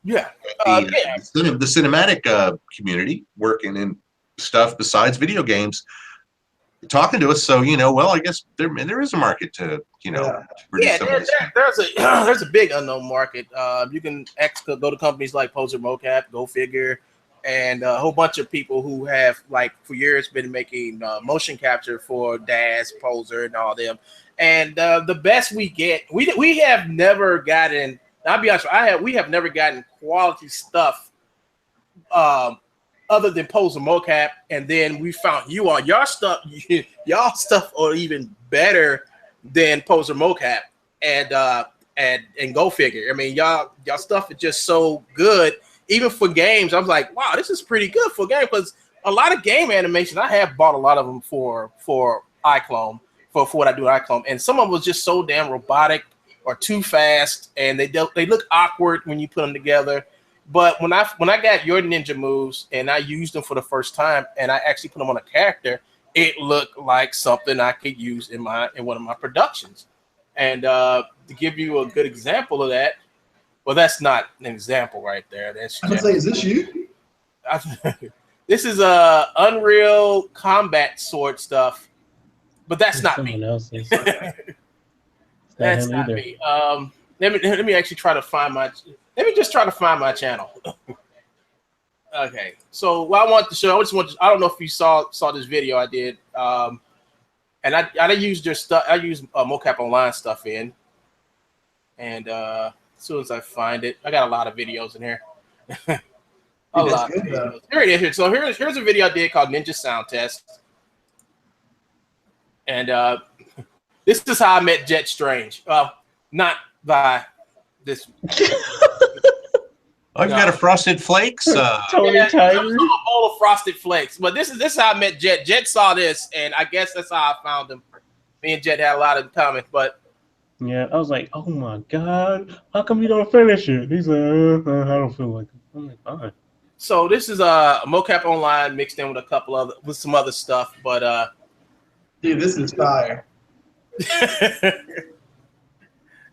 The cinematic community working in stuff besides video games, talking to us. So well, I guess there is a market to produce some of this. There's a big unknown market. You can go to companies like Poser Mocap, Go Figure, and a whole bunch of people who have like for years been making motion capture for Daz, Poser, and all them. And the best we get, we have never gotten. I'll be honest, we have never gotten quality stuff other than Poser Mocap, and then we found y'all stuff are even better than Poser Mocap and Go Figure. I mean, y'all stuff is just so good. Even for games, I was like, wow, this is pretty good for game, because a lot of game animation, I have bought a lot of them for iClone, for what I do at iClone, and some of them was just so damn robotic or too fast, and they look awkward when you put them together. But when I got your ninja moves and I used them for the first time and I actually put them on a character, it looked like something I could use in one of my productions. And to give you a good example of that, well, that's not an example right there. That's I was say, is this you? This is Unreal Combat sword stuff, but that's not me. Else's. That's not me. Let me actually try to find my. Let me just try to find my channel. Okay, so what I want to show, I don't know if you saw this video I did, and I used your stuff. I used Mocap Online stuff in, and as soon as I find it, I got a lot of videos in here. A lot of videos. Here it is. So here's a video I did called Ninja Sound Test, And this is how I met Jet Strange. Not by this. I've got a Frosted Flakes. Tony Tiger. A bowl of Frosted Flakes. But this is how I met Jet. Jet saw this, and I guess that's how I found him. Me and Jet had a lot in common, but yeah, I was like, oh my God, how come you don't finish it? He's like, I don't feel like it. I'm like, fine. So this is a Mocap Online mixed in with some other stuff, but dude, this is fire.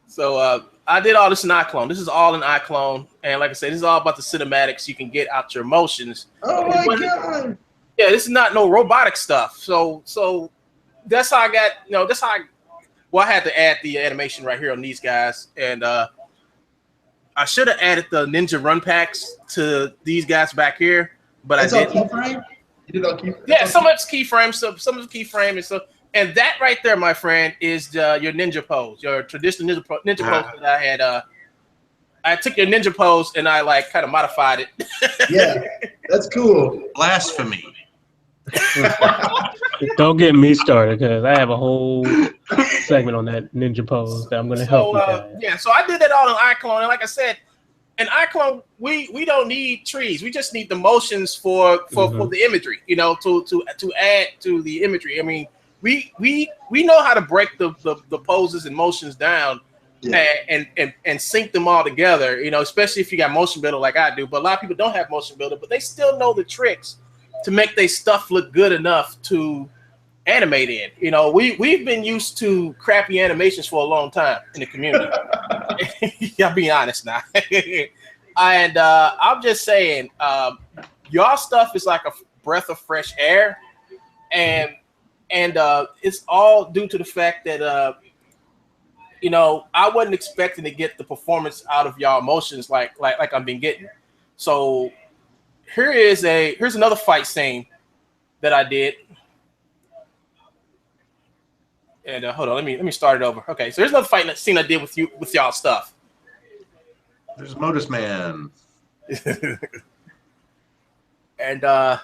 So I did all this in iClone. This is all in iClone, and like I said, this is all about the cinematics you can get out your emotions. Oh my God! Yeah, this is not no robotic stuff. So that's how I got. That's how I had to add the animation right here on these guys, and I should have added the Ninja run packs to these guys back here, but I didn't. Keyframe? You did all keyframe? Yeah, some of it's keyframe, some of it's keyframe, and that right there, my friend, is your ninja pose, your traditional ninja pose that I had. I took your ninja pose and I like kind of modified it. Yeah, that's cool. Blasphemy. Don't get me started because I have a whole segment on that ninja pose that I'm going to help you guys. Yeah, so I did that all in iClone, and like I said, in iClone we don't need trees. We just need the motions for the imagery, to add to the imagery. I mean, we know how to break the poses and motions down. Yeah. And sync them all together, especially if you got motion builder like I do. But a lot of people don't have motion builder, but they still know the tricks to make their stuff look good enough to animate in. We've been used to crappy animations for a long time in the community. I'll be honest now. And I'm just saying, y'all stuff is like a breath of fresh air, and it's all due to the fact that I wasn't expecting to get the performance out of y'all emotions like I've been getting. So here's another fight scene that I did. And hold on, let me start it over. Okay, so here's another fight scene I did with y'all stuff. There's Modus Man. And I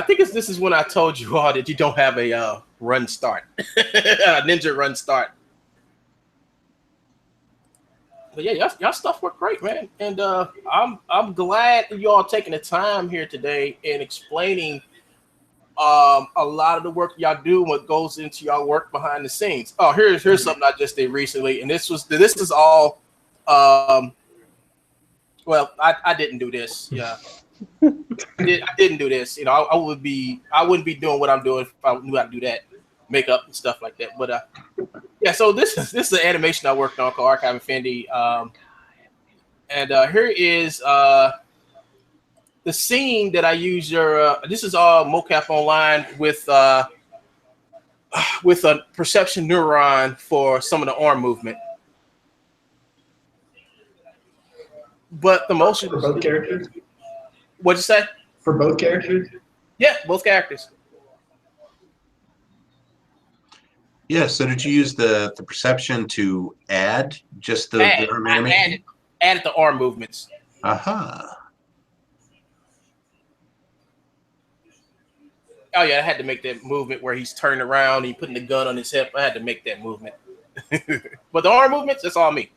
think this is when I told you all that you don't have a run start, ninja run start. But yeah, y'all stuff worked great, man. And I'm glad that y'all taking the time here today and explaining a lot of the work y'all do and what goes into y'all work behind the scenes. Oh, here's something I just did recently, and this is all. Well, I didn't do this. Yeah. I didn't do this. I wouldn't be doing what I'm doing if I knew how to do that, makeup and stuff like that. But yeah. So this is the animation I worked on called Archive Infinity. And here is the scene that I use. This is all Mocap Online with a perception neuron for some of the arm movement. But the motion for both characters. What'd you say? For both characters? Yeah, both characters. Yeah, so did you use the perception to add just the arm animation? Added the arm movements. Aha. Oh yeah, I had to make that movement where he's turning around and he's putting the gun on his hip. I had to make that movement. But the arm movements, that's all me.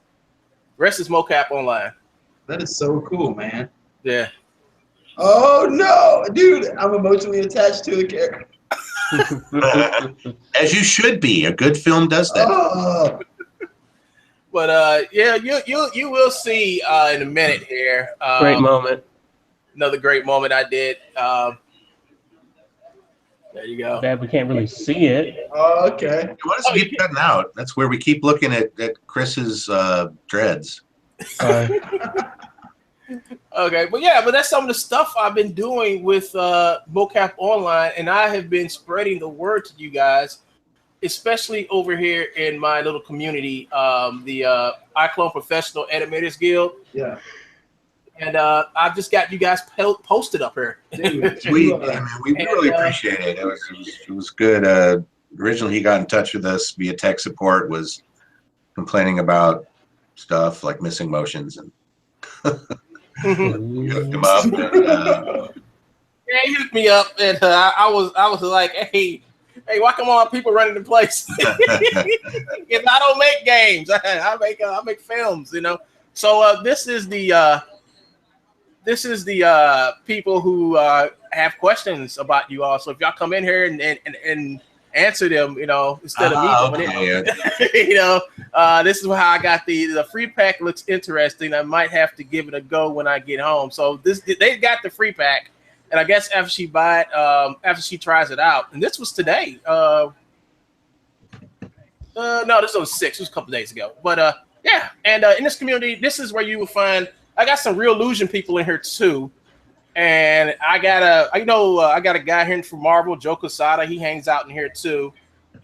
Rest is Mocap Online. That is so cool, man. Yeah. Oh no, dude! I'm emotionally attached to the character. As you should be. A good film does that. Oh. But yeah, you will see in a minute here. Great moment. Another great moment I did. There you go. Bad we can't really see it. Oh, okay. Why does it keep cutting out? That's where we keep looking at Chris's dreads. Okay, but that's some of the stuff I've been doing with Mocap Online, and I have been spreading the word to you guys, especially over here in my little community, the iClone Professional Animators Guild. Yeah. And I've just got you guys posted up here. We really appreciate it. It was good. Originally, he got in touch with us via tech support, was complaining about stuff like missing motions, and we hooked him up. And, yeah, he hooked me up, and I was like, hey, Hey, why come on people running the place? If I don't make games, I make films, you know. So this is the people who have questions about you all. So if y'all come in here and answer them, you know, instead of me doing it, you know, this is how I got the free pack. Looks interesting. I might have to give it a go when I get home. So they got the free pack, and I guess after she buy it, after she tries it out, and this was today. No, this was 6. It was a couple days ago. But yeah, and in this community, this is where you will find. I got some real illusion people in here too. And I got a guy here from Marvel, Joe Quesada. He hangs out in here too.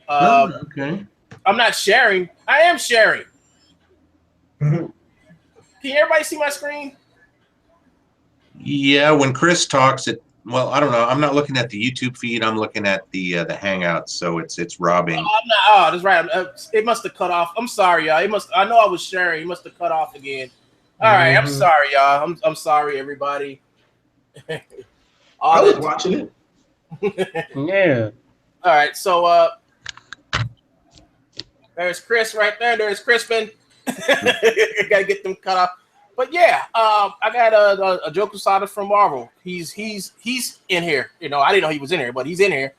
Okay. I'm not sharing. I am sharing. Can everybody see my screen? Yeah, when Chris talks, well, I don't know. I'm not looking at the YouTube feed. I'm looking at the Hangouts, so it's robbing. Oh, that's right. It must have cut off. I'm sorry, y'all. I know I was sharing. It must have cut off again. All right, I'm sorry, y'all. I'm sorry, everybody. I was watching it. Yeah. All right, so there's Chris right there. There's Crispin. Gotta get them cut off. But yeah, I got a Joe Quesada from Marvel. He's in here. You know, I didn't know he was in here, but he's in here.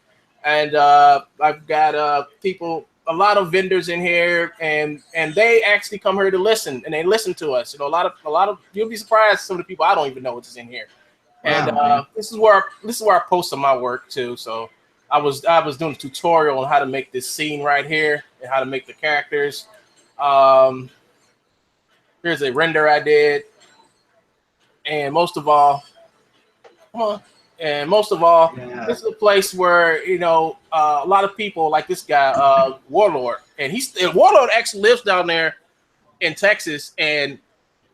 And I've got people, a lot of vendors in here, and they actually come here to listen, and they listen to us. You know, a lot of you'll be surprised some of the people I don't even know what's in here. And this is where I post some of my work too. So I was doing a tutorial on how to make this scene right here and how to make the characters. Here's a render I did, and most of all, this is a place where, you know, a lot of people like this guy, Warlord, and Warlord actually lives down there in Texas, and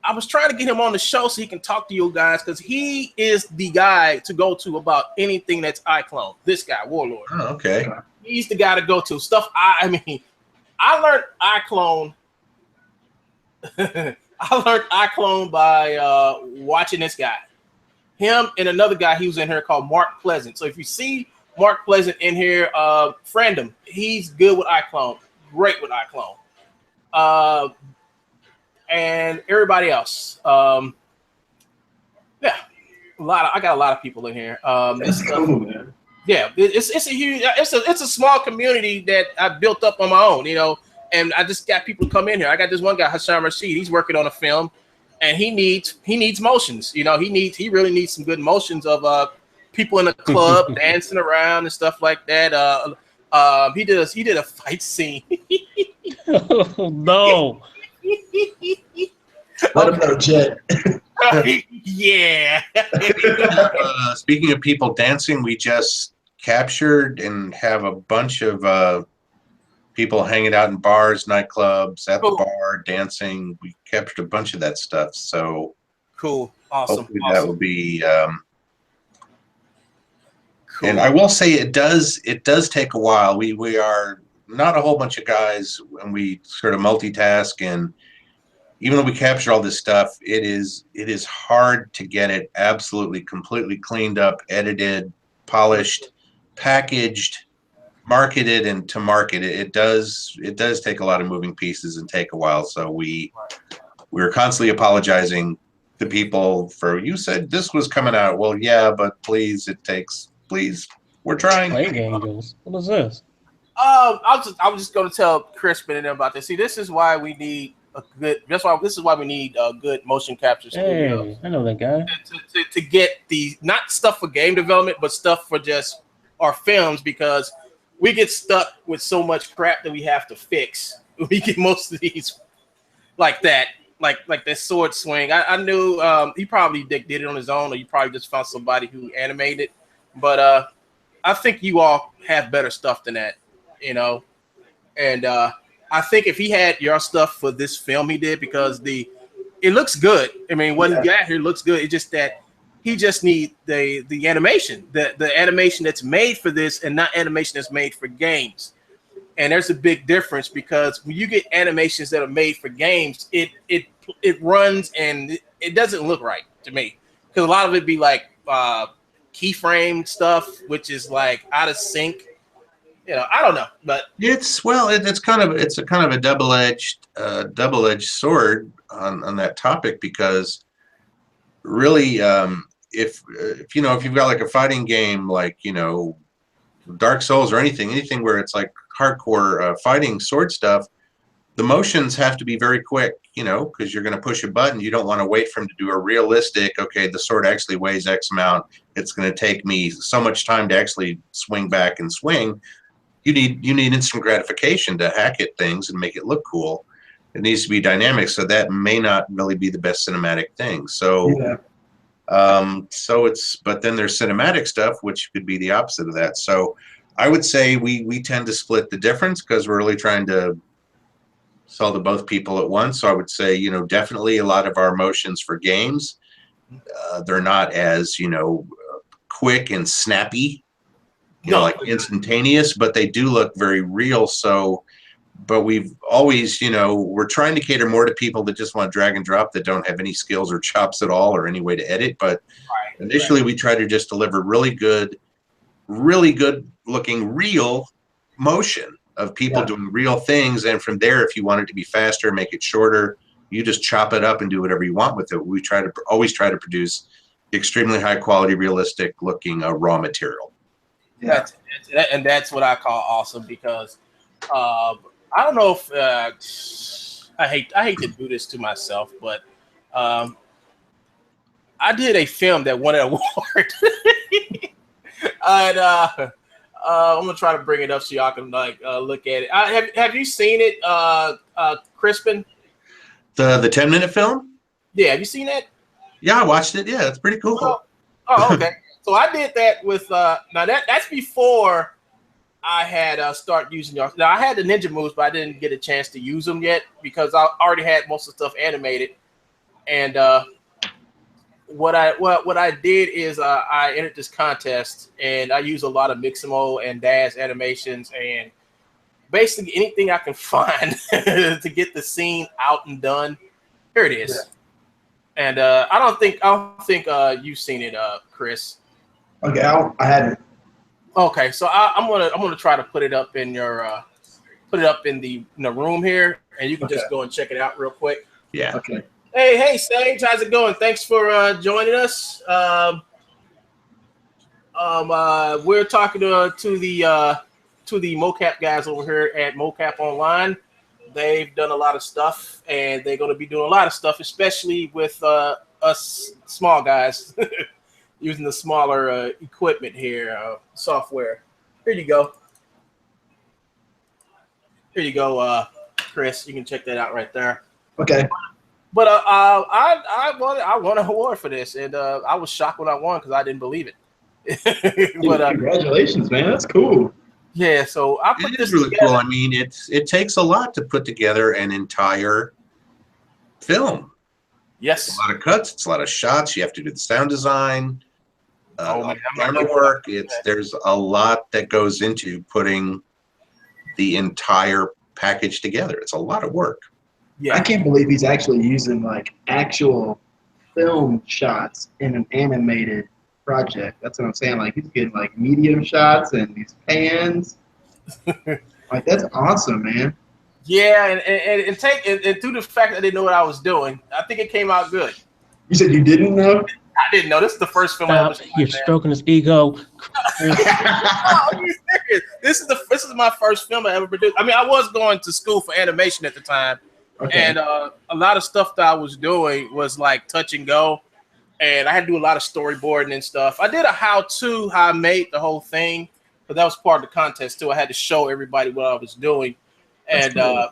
I was trying to get him on the show so he can talk to you guys, because he is the guy to go to about anything that's iClone. This guy, Warlord. Oh, okay. He's the guy to go to. Stuff I learned iClone. I learned iClone by watching this guy. Him and another guy he was in here called Mark Pleasant. So if you see Mark Pleasant in here, friend him. He's good with iClone. Great with iClone. And everybody else. Yeah, I got a lot of people in here. That's cool, man. Yeah, it's a small community that I built up on my own, you know, and I just got people to come in here. I got this one guy, Hassan Rashid. He's working on a film, and he needs motions. You know, he really needs some good motions of people in a club dancing around and stuff like that. He did a fight scene. Oh no. Let him know, Jet. Yeah. Speaking of people dancing, we just captured and have a bunch of people hanging out in bars, nightclubs, at the bar, dancing. We captured a bunch of that stuff. So cool. Awesome. Hopefully that will be cool. And I will say it does take a while. We are not a whole bunch of guys, and we sort of multitask, and even though we capture all this stuff, it is hard to get it absolutely completely cleaned up, edited, polished, packaged, marketed, and to market it. It does take a lot of moving pieces and take a while. So we're constantly apologizing to people for, you said this was coming out. Well, yeah, but please, we're trying. Plague Angels. What is this? I was just going to tell Crispin and them about this. See, this is why we need good motion capture studios. Hey, I know that guy. To get the not stuff for game development, but stuff for just our films, because we get stuck with so much crap that we have to fix. We get most of these like that, like this sword swing. I knew he probably did it on his own, or you probably just found somebody who animated. But I think you all have better stuff than that, you know. And I think if he had your stuff for this film he did, because it looks good. I mean, what he got here looks good. It's just that he just need the animation, the animation that's made for this, and not animation that's made for games. And there's a big difference, because when you get animations that are made for games, it runs and it doesn't look right to me, because a lot of it be like keyframe stuff, which is like out of sync. I don't know, but it's a kind of a double-edged sword on that topic, because really, if you've got like a fighting game like Dark Souls or anything where it's like hardcore fighting sword stuff, the motions have to be very quick, because you're going to push a button. You don't want to wait for him to do a realistic, okay, the sword actually weighs X amount. It's going to take me so much time to actually swing back and swing. You need instant gratification to hack at things and make it look cool. It needs to be dynamic, so that may not really be the best cinematic thing. So, Yeah. but then there's cinematic stuff, which could be the opposite of that. So I would say we tend to split the difference because we're really trying to sell to both people at once. So I would say, definitely a lot of our motions for games, they're not as, quick and snappy, like instantaneous, but they do look very real. So, but we've always, we're trying to cater more to people that just want to drag and drop, that don't have any skills or chops at all or any way to edit. But initially we try to just deliver really good looking real motion of people doing real things. And from there, if you want it to be faster, make it shorter, you just chop it up and do whatever you want with it. We always try to produce extremely high quality, realistic looking raw material. Yeah. That's what I call awesome, because I don't know if I hate to do this to myself, but I did a film that won an award. And I'm gonna try to bring it up so y'all can look at it. Have you seen it, Crispin? The 10-minute film? Yeah, have you seen that? Yeah, I watched it. Yeah, it's pretty cool. Oh, okay. So I did that with now that's before I had started using y'all. Now I had the ninja moves, but I didn't get a chance to use them yet because I already had most of the stuff animated. And what I did is I entered this contest, and I used a lot of Mixamo and Dash animations and basically anything I can find to get the scene out and done. Here it is. Yeah. And I don't think you've seen it, Chris. Okay, I haven't. Okay, so I'm gonna try to put it up in your in the room here, and you can just go and check it out real quick. Yeah. Okay. Hey, Sage, how's it going? Thanks for joining us. We're talking to the Mocap guys over here at Mocap Online. They've done a lot of stuff, and they're going to be doing a lot of stuff, especially with us small guys using the smaller equipment here, software. Here you go. Here you go, Chris. You can check that out right there. Okay. But I won an award for this, and I was shocked when I won because I didn't believe it. But congratulations, man! That's cool. Yeah, so I put this really together. cool. I mean, it takes a lot to put together an entire film. Yes, it's a lot of cuts. It's a lot of shots. You have to do the sound design, camera work. There's a lot that goes into putting the entire package together. It's a lot of work. Yeah, I can't believe he's actually using like actual film shots in an animated project. That's what I'm saying. Like he's getting like medium shots and these pans. Like that's awesome, man. Yeah, and through the fact that I didn't know what I was doing, I think it came out good. You said you didn't know? I didn't know. This is the first film I ever seen. You're stroking his ego. No, are you serious? This is my first film I ever produced. I mean, I was going to school for animation at the time. Okay. And a lot of stuff that I was doing was like touch and go, and I had to do a lot of storyboarding and stuff. I did a how I made the whole thing, but that was part of the contest too. I had to show everybody what I was doing, and cool.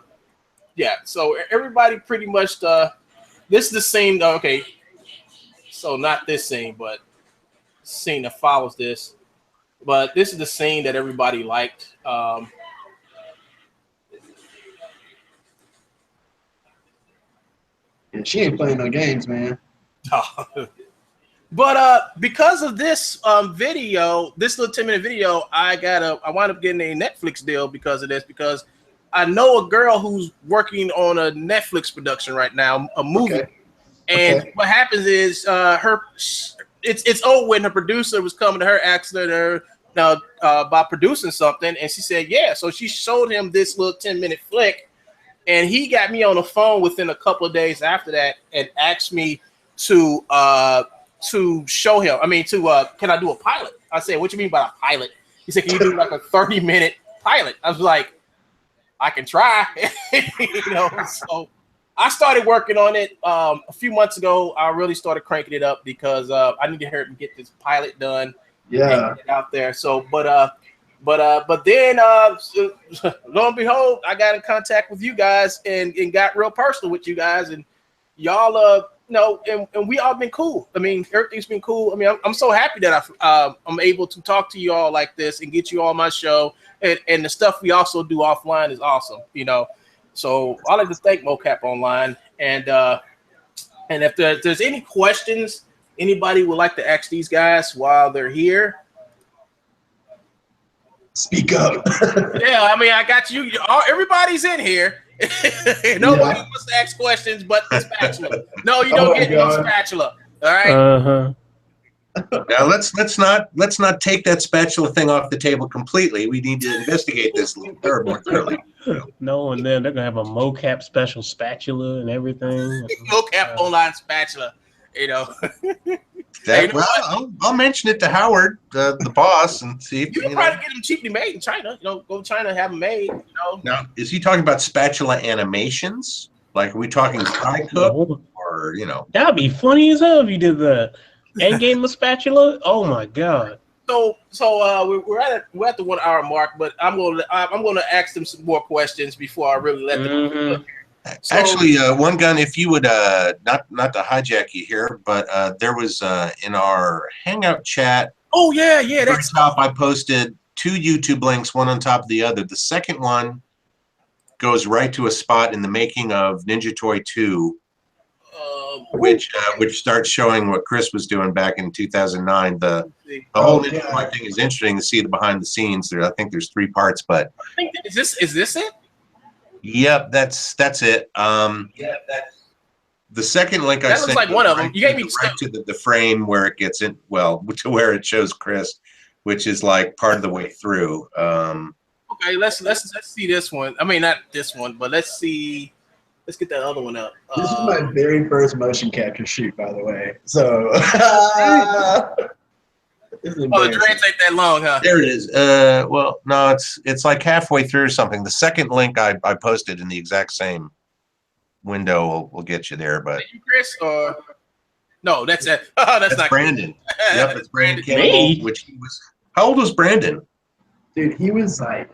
Yeah. So everybody pretty much. This is the scene. Okay, so not this scene, but scene that follows this. But this is the scene that everybody liked. Yeah, she ain't playing no games, man. But because of this video, this little 10-minute video, I wound up getting a Netflix deal because of this, because I know a girl who's working on a Netflix production right now, a movie. Okay. And what happens is it's over when her producer was coming to her, asking her by producing something, and she said, yeah. So she showed him this little 10-minute flick, and he got me on the phone within a couple of days after that and asked me to show him. I mean, can I do a pilot? I said, what you mean by a pilot? He said, can you do like a 30-minute pilot? I was like, I can try. So I started working on it a few months ago. I really started cranking it up because I need to hurry and get this pilot done. Yeah. And get out there. So, but then lo and behold, I got in contact with you guys and got real personal with you guys, and y'all, and we all been cool. I mean, everything's been cool. I mean, I'm so happy that I'm able to talk to you all like this and get you on my show, and the stuff we also do offline is awesome. So I'd like to thank Mocap Online, and if there's any questions anybody would like to ask these guys while they're here, speak up. Yeah, I mean, I got you. Everybody's in here. Nobody wants to ask questions but the spatula. No, you don't get no spatula. All right. Now let's not take that spatula thing off the table completely. We need to investigate this a little more thoroughly. No, and then they're gonna have a mocap special spatula and everything. Mocap online spatula. I'll mention it to Howard, the boss, and see if you can probably get them cheaply made in China. Go to China and have them made. Now, is he talking about spatula animations? Like, are we talking fry cook or That'd be funny as hell if you did that. And gave him a spatula. Oh my god. So we're at the 1 hour mark, but I'm going to ask them some more questions before I really let them. So, actually, one gun, if you would not to hijack you here, but there was in our Hangout chat. Oh yeah, that's top. I posted 2 YouTube links, one on top of the other. The second one goes right to a spot in the making of Ninja Toy 2, which starts showing what Chris was doing back in 2009. The whole Ninja Toy thing is interesting to see the behind the scenes. I think there's 3 parts, but I think is this it? Yep, that's it. The second link I sent looks like one of them. You gave me right to the frame where it gets in, to where it shows Chris, which is like part of the way through. Okay, let's see this one. I mean, not this one, but let's see. Let's get that other one up. This is my very first motion capture shoot, by the way. So. The dreads ain't that long, huh? There it is. Well, no, it's like halfway through or something. The second link I posted in the exact same window will get you there. But you, Chris, or no? That's it. Oh, that's not Brandon. Yep, it's Brandon Campbell. Which he was. How old was Brandon? Dude, he was like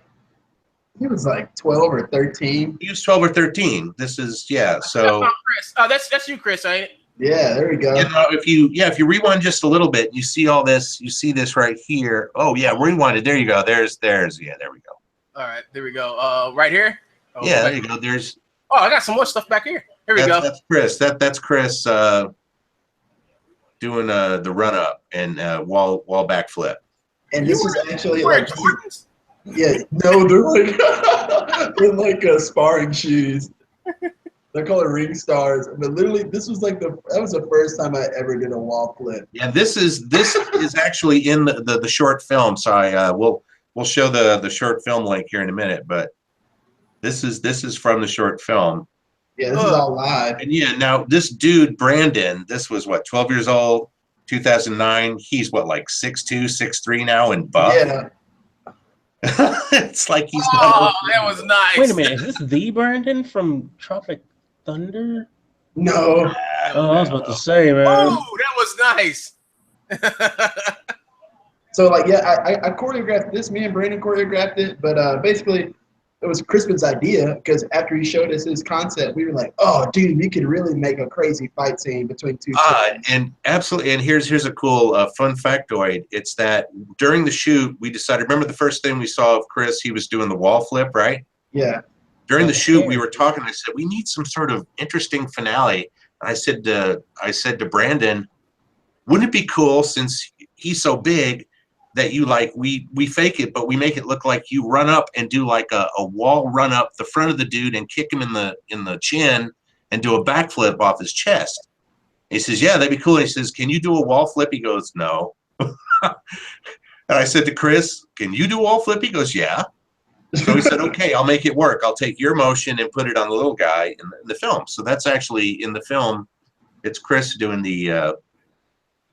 12 or 13. He was 12 or 13. This is So Chris. Oh, that's you, Chris, ain't it? Yeah, there we go. If you rewind just a little bit, you see all this. You see this right here. Oh yeah, rewind it. There you go. There's. Yeah, there we go. All right, there we go. Right here. Oh, yeah, there you go. There's. Oh, I got some more stuff back here. Here we go. That's Chris. That's Chris doing the run up and wall backflip. And this is actually like. Yeah, no, they're like sparring shoes. They're called ring stars, but literally, this was like that was the first time I ever did a wall flip. Yeah, this is actually in the short film. So we'll show the short film link here in a minute, but this is from the short film. Yeah, this is all live. And yeah, now this dude Brandon, this was what 12 years old, 2009. He's what like 6'2", 6'3" now and buff. Yeah. It's like he's. Oh, that was nice. Wait a minute, is this the Brandon from Tropic Thunder? No. Oh, I was about to say, man. Oh, that was nice. So like, yeah, I choreographed this. Me and Brandon choreographed it, but basically, it was Crispin's idea because after he showed us his concept, we were like, "Oh, dude, we could really make a crazy fight scene between 2." And absolutely. And here's a cool fun factoid. It's that during the shoot, we decided. Remember the first thing we saw of Chris? He was doing the wall flip, right? Yeah. During the shoot, we were talking. I said we need some sort of interesting finale. And I said to Brandon, wouldn't it be cool since he's so big that you we fake it, but we make it look like you run up and do like a wall run up the front of the dude and kick him in the chin and do a backflip off his chest. He says, yeah, that'd be cool. He says, can you do a wall flip? He goes, no. And I said to Chris, can you do wall flip? He goes, yeah. So he said, okay, I'll make it work. I'll take your motion and put it on the little guy in the film. So that's actually in the film. It's Chris doing the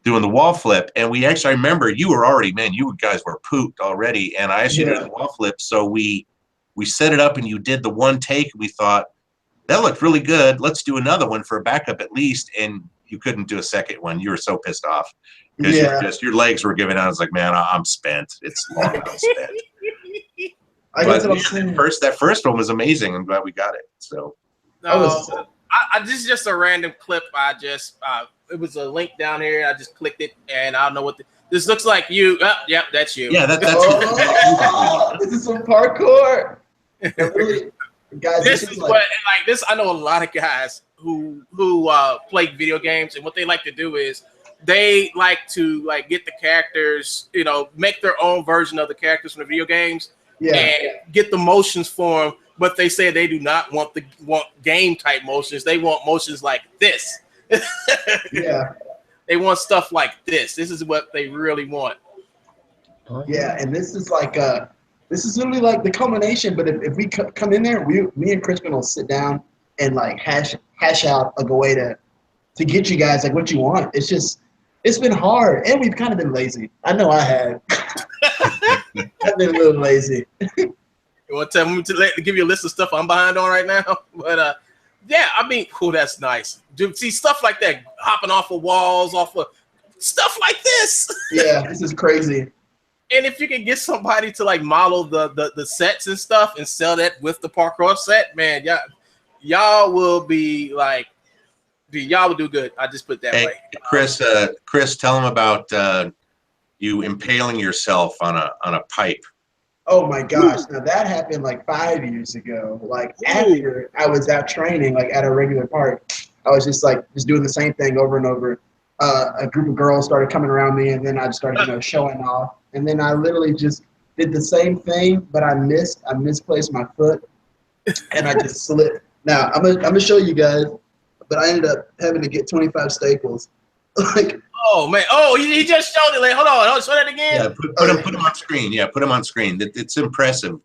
wall flip. And we actually, I remember you were already, man, you guys were pooped already. And I actually did the wall flip. So we set it up and you did the one take. We thought, that looked really good. Let's do another one for a backup at least. And you couldn't do a second one. You were so pissed off because your legs were giving out. I was like, man, I'm spent. It's long enough spent. That first one was amazing. I'm glad we got it. So, this is just a random clip. It was a link down here. I just clicked it, and I don't know what this looks like. You, yep, that's you. Yeah, that's this is some parkour. Really, guys, this is what like this. I know a lot of guys who play video games, and what they like to do is they like to get the characters, make their own version of the characters from the video games. Yeah. And get the motions for them, but they say they do not want game type motions. They want motions like this. Yeah. They want stuff like this. This is what they really want. Yeah, and this is literally like the culmination. But if we come in there, me and Crispin will sit down and hash out a way to get you guys what you want. It's been hard, and we've kind of been lazy. I know I have. I've been a little lazy. You want to give you a list of stuff I'm behind on right now? But yeah, I mean, that's nice. Dude, see stuff like that, hopping off of walls, stuff like this. Yeah, this is crazy. And if you can get somebody to model the sets and stuff and sell that with the parkour set, man, y'all will be y'all will do good. I just put that way. Chris, tell them about you impaling yourself on a pipe. Oh my gosh! Now that happened 5 years ago. After I was out training at a regular park, I was just doing the same thing over and over. A group of girls started coming around me, and then I just started showing off. And then I literally just did the same thing, but I misplaced my foot, and I just slipped. Now I'm gonna show you guys, but I ended up having to get 25 staples. Oh man! Oh, he just showed it. Hold on, show that again. Yeah, put him on screen. Yeah, put him on screen. It's impressive.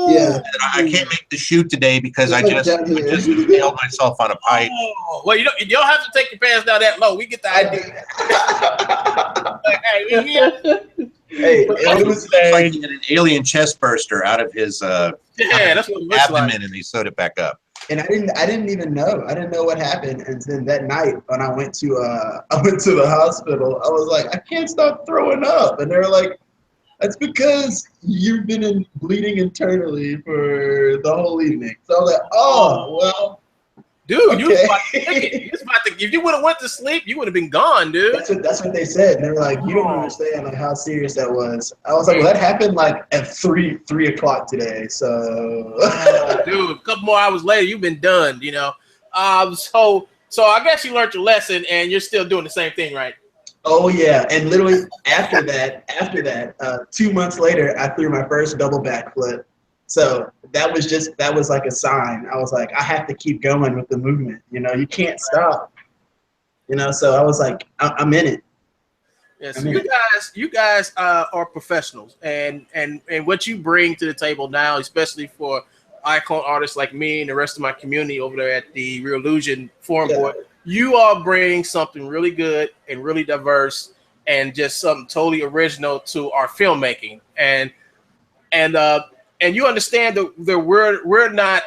Yeah. And I can't make the shoot today because I just nailed myself on a pipe. Oh, well, you don't have to take your pants down that low. We get the idea. Hey, it was like he had an alien chest burster out of his that's what it looks abdomen, and he sewed it back up. And I didn't even know. I didn't know what happened. And then that night when I went to the hospital, I was like, I can't stop throwing up. And they were like, that's because you've been bleeding internally for the whole evening. So I was like, oh, well. Dude, okay. You was about to, if you would have went to sleep, you would have been gone, dude. That's what they said. And they were like, you don't understand how serious that was. I was like, well, that happened at 3 o'clock today. So dude, a couple more hours later, you've been done, So I guess you learned your lesson and you're still doing the same thing, right? Oh yeah. And literally after that, 2 months later, I threw my first double backflip. So that was like a sign. I was like, I have to keep going with the movement. You can't stop. So I was like, I'm in it. Yeah, so you guys are professionals, and what you bring to the table now, especially for icon artists like me and the rest of my community over there at the Real Illusion Forum Board, you all bring something really good and really diverse, and just something totally original to our filmmaking, and you understand that we're not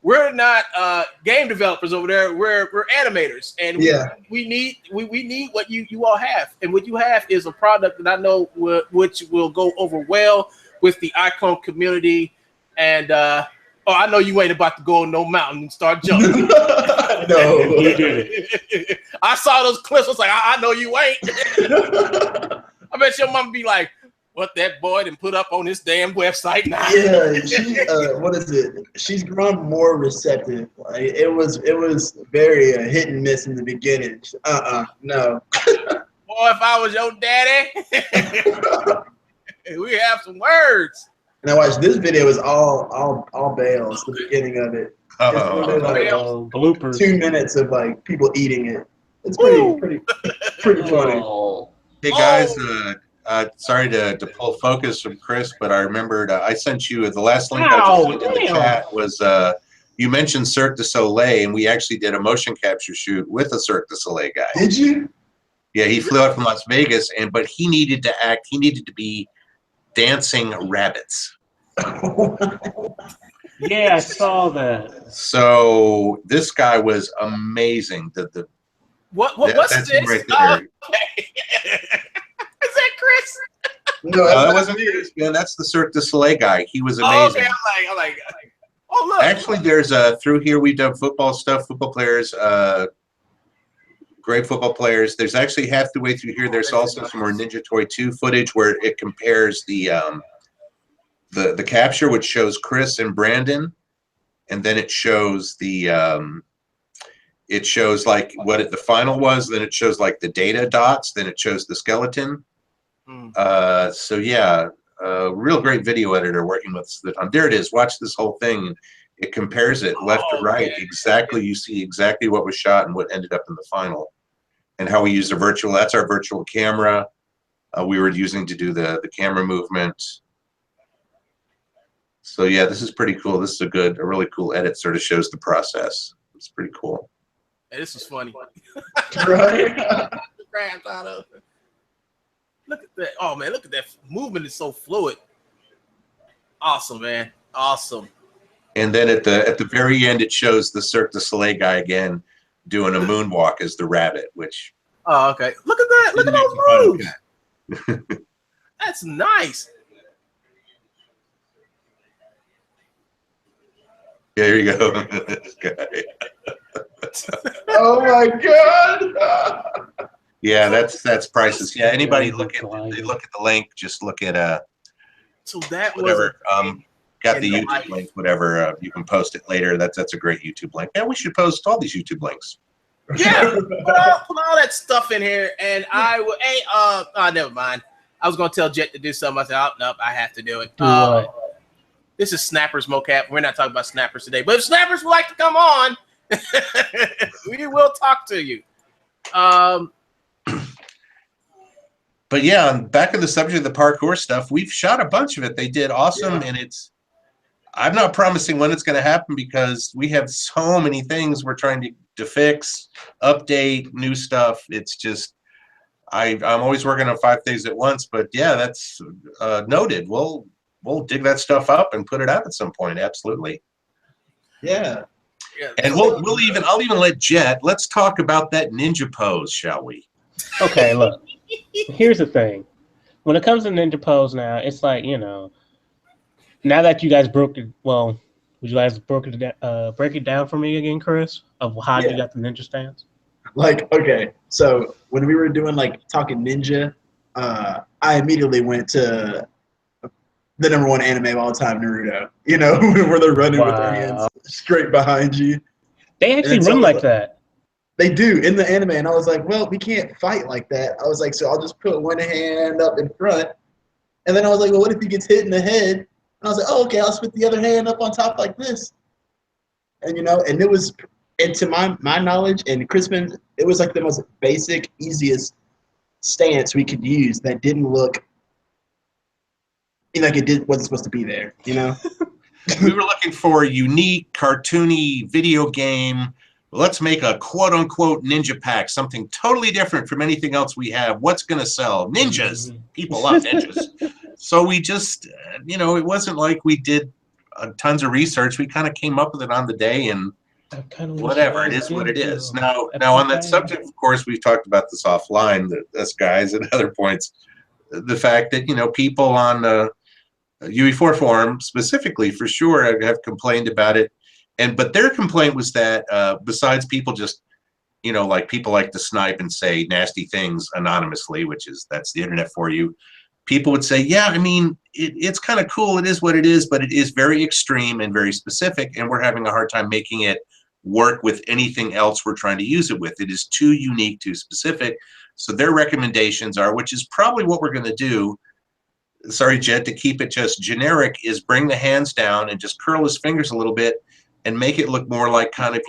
we're not game developers over there. We're animators, and we need what you all have, and what you have is a product that I know which will go over well with the icon community. And I know you ain't about to go on no mountain and start jumping. No, you did it. I saw those clips. I was like, I know you ain't. I bet your mom be like, what that boy done put up on this damn website now. Yeah, what is it? She's grown more receptive. It was very hit and miss in the beginning. No. Boy, if I was your daddy, we have some words. And I watched this video is all bales, the beginning of it. It's bloopers. 2 minutes of people eating it. It's pretty funny. Hey guys, sorry to pull focus from Chris, but I remembered I sent you the last link I just sent in the chat was you mentioned Cirque du Soleil, and we actually did a motion capture shoot with a Cirque du Soleil guy. Did you? Yeah, he flew out from Las Vegas, but he needed to act. He needed to be dancing rabbits. Yeah, I saw that. So this guy was amazing. What's that's this? him right there. Okay. Is that Chris? No, That wasn't Chris, man. That's the Cirque du Soleil guy. He was amazing. Oh, okay, I'm like, oh look. Actually, there's through here we've done football stuff, football players, great football players. There's actually half the way through here. There's also some more Ninja Toy 2 footage where it compares the capture, which shows Chris and Brandon, and then it shows the it shows like what the final was. Then it shows like the data dots. Then it shows the skeleton. So yeah, real great video editor working with the time. There it is. Watch this whole thing. It compares it left to right. Okay. Exactly. You see exactly what was shot and what ended up in the final, and how we used a virtual. That's our virtual camera. We were using to do the camera movement. So yeah, this is pretty cool. This is a really cool edit. Sort of shows the process. It's pretty cool. Hey, this is funny. Right? Crap out of it. Look at that. Oh man, look at that movement. Is so fluid. Awesome, man. Awesome. And then at the very end, it shows the Cirque du Soleil guy again doing a moonwalk as the rabbit, which. Oh, okay. Look at that. Look at those moves. That's nice. There you go. This guy. Oh my God. Yeah, that's priceless. Yeah, anybody look at the link. Just look at So that whatever. was Got the YouTube link. Whatever. You can post it later. That's a great YouTube link. Yeah, we should post all these YouTube links. yeah. put all that stuff in here, and I will. Hey, never mind. I was gonna tell Jet to do something. I said, oh, nope, I have to do it. Do what? This is Snappers Mocap. We're not talking about Snappers today, but if Snappers would like to come on, we will talk to you. But yeah, back to the subject of the parkour stuff, we've shot a bunch of it. They did awesome, and I'm not promising when it's going to happen because we have so many things we're trying to fix, update, new stuff. It's just, I'm always working on 5 things at once, but yeah, that's noted. We'll dig that stuff up and put it out at some point. Absolutely. Yeah. And I'll even let Jet, let's talk about that ninja pose, shall we? Okay, look. Here's the thing. When it comes to ninja pose now, it's like, now that you guys broke it, well, would you guys break it down for me again, Chris, of how you got the ninja stance? Like, okay, so when we were doing like talking ninja, I immediately went to the #1 anime of all time, Naruto. Where they're running with their hands straight behind you. They actually run like that. They do in the anime, and I was like, well, we can't fight like that. I was like, so I'll just put one hand up in front, and then I was like, well, what if he gets hit in the head? And I was like, oh, okay, I'll put the other hand up on top like this. And and it was, and to my knowledge, and Crispin, it was like the most basic, easiest stance we could use that didn't look like it wasn't supposed to be there. We were looking for a unique, cartoony video game. Let's make a quote-unquote ninja pack, something totally different from anything else we have. What's going to sell? Ninjas. People love ninjas. So we just, it wasn't like we did tons of research. We kind of came up with it on the day, and whatever. It is what it is. Now on that subject, of course, we've talked about this offline, us guys at other points, the fact that, people on UE4 forum specifically, for sure, have complained about it. But their complaint was that besides people just, people like to snipe and say nasty things anonymously, that's the internet for you. People would say, yeah, I mean, it's kind of cool. It is what it is, but it is very extreme and very specific, and we're having a hard time making it work with anything else we're trying to use it with. It is too unique, too specific. So their recommendations are, which is probably what we're going to do, sorry, Jed, to keep it just generic, is bring the hands down and just curl his fingers a little bit and make it look more like kind of,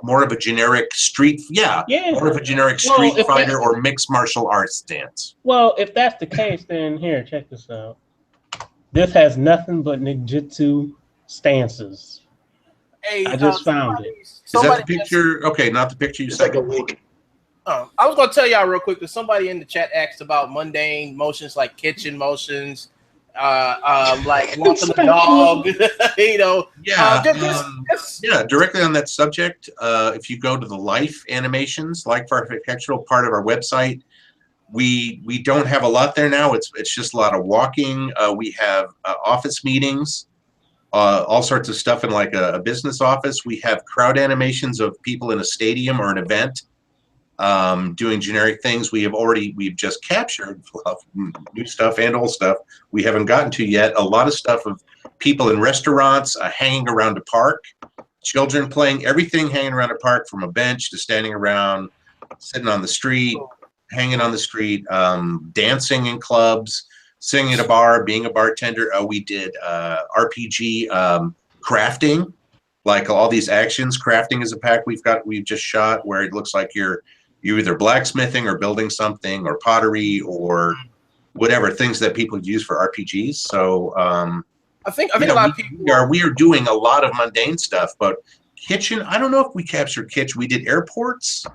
more of a generic street, more of a generic street fighter or mixed martial arts stance. Well, if that's the case, then here, check this out. This has nothing but ninjutsu stances. Hey, I just found it. Is that the picture? Okay, not the picture you sent. Like a week. I was gonna tell y'all real quick that somebody in the chat asked about mundane motions like kitchen motions, like walking the dog, you know. Directly on that subject. If you go to the life animations, like for architectural part of our website, we don't have a lot there now. It's just a lot of walking. We have office meetings, all sorts of stuff in like a business office. We have crowd animations of people in a stadium or an event. Doing generic things. We've just captured new stuff and old stuff we haven't gotten to yet. A lot of stuff of people in restaurants, hanging around a park, children playing, everything hanging around a park, from a bench to standing around, sitting on the street, hanging on the street, dancing in clubs, singing at a bar, being a bartender. We did RPG crafting, like all these actions. Crafting is a pack we've just shot where it looks like you're either blacksmithing or building something or pottery or whatever, things that people use for RPGs. So I think a lot of people we are doing a lot of mundane stuff, but kitchen, I don't know if we captured kitchen. We did airports.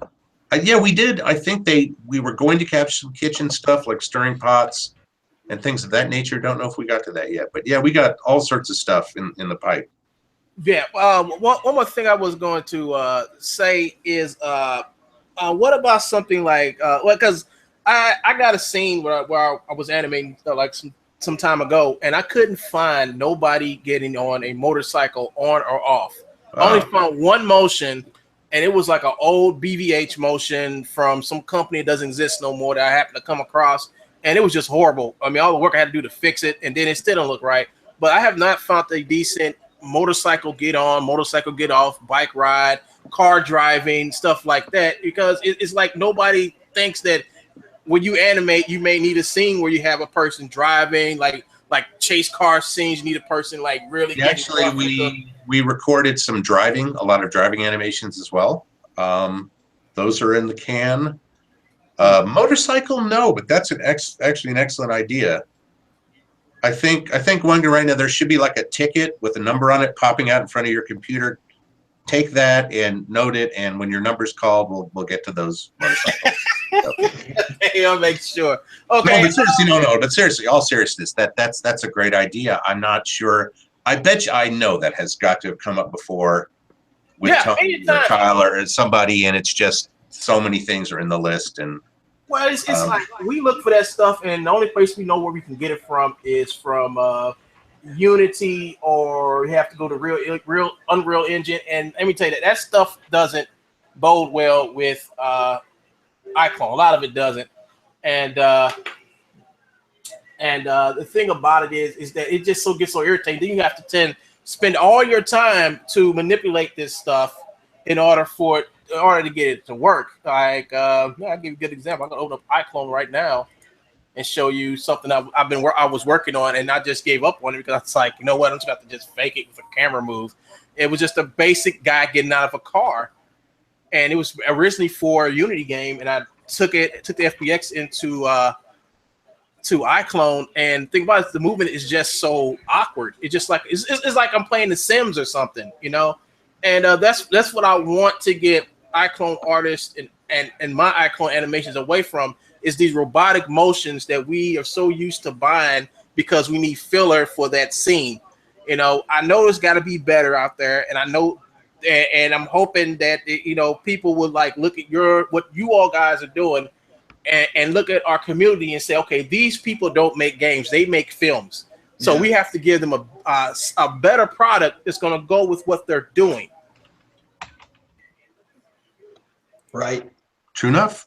Yeah, we did. I think we were going to capture some kitchen stuff like stirring pots and things of that nature. Don't know if we got to that yet, but yeah, we got all sorts of stuff in the pipe. Yeah. One more thing I was going to say is what about something like because I got a scene where I was animating like some time ago, and I couldn't find nobody getting on a motorcycle on or off. I only found one motion, and it was like an old BVH motion from some company that doesn't exist no more that I happened to come across, and it was just horrible. I mean, all the work I had to do to fix it, and then it still don't look right. But I have not found a decent motorcycle get on, motorcycle get off, bike ride, car driving, stuff like that, because it's like nobody thinks that when you animate, you may need a scene where you have a person driving, like chase car scenes. You need a person like really. Actually, we recorded some driving, a lot of driving animations as well. Those are in the can. Motorcycle, no, but that's actually an excellent idea. I think wondering right now, there should be like a ticket with a number on it popping out in front of your computer. Take that and note it, and when your number's called, we'll get to those motorcycles. I'll make sure. Okay. No, but seriously, no. But seriously, all seriousness, that's a great idea. I'm not sure. I bet you I know that has got to have come up before with Tony or Kyle or somebody, and it's just so many things are in the list. And well, it's like we look for that stuff, and the only place we know where we can get it from is from Unity, or you have to go to real Unreal Engine. And let me tell you that stuff doesn't bode well with iClone. A lot of it doesn't. And the thing about it is that it just gets so irritating. Then you have to spend all your time to manipulate this stuff in order to get it to work. Like I'll give you a good example. I'm gonna open up iClone right now and show you something I was working on, and I just gave up on it because it's like, you know what, I'm just going to just fake it with a camera move. It was just a basic guy getting out of a car, and it was originally for a Unity game, and I took the FBX into to iClone, and think about it, the movement is just so awkward. It's just like it's like I'm playing The Sims or something, you know. And that's what I want to get iClone artists and my iClone animations away from, is these robotic motions that we are so used to buying because we need filler for that scene. You know, I know there's got to be better out there, and I know, and I'm hoping that people would like look at what you all guys are doing, and look at our community and say, okay, these people don't make games, they make films. So we have to give them a better product that's going to go with what they're doing. Right. True enough.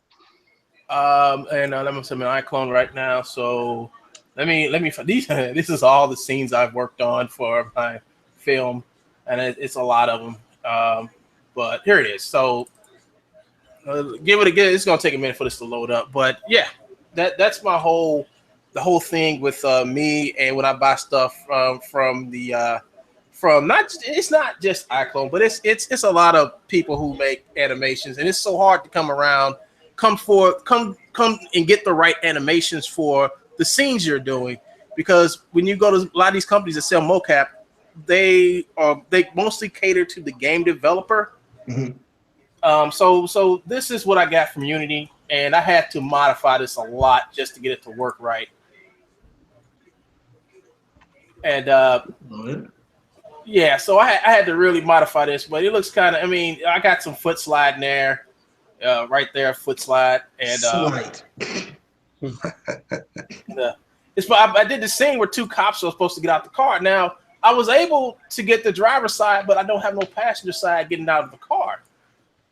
And let me submit iClone right now. So let me these. This is all the scenes I've worked on for my film, and it's a lot of them. But here it is. So give it a good. It's gonna take a minute for this to load up. But yeah, that's the whole thing with me, and when I buy stuff from from it's not just iClone, but it's a lot of people who make animations, and it's so hard to come and get the right animations for the scenes you're doing, because when you go to a lot of these companies that sell mocap, they mostly cater to the game developer. Mm-hmm. So this is what I got from Unity, and I had to modify this a lot just to get it to work right. And yeah, so I had to really modify this, but it looks kind of. I mean, I got some foot slide in there, right there, foot slide, and Slide. I did the scene where two cops were supposed to get out the car. Now I was able to get the driver's side, but I don't have no passenger side getting out of the car,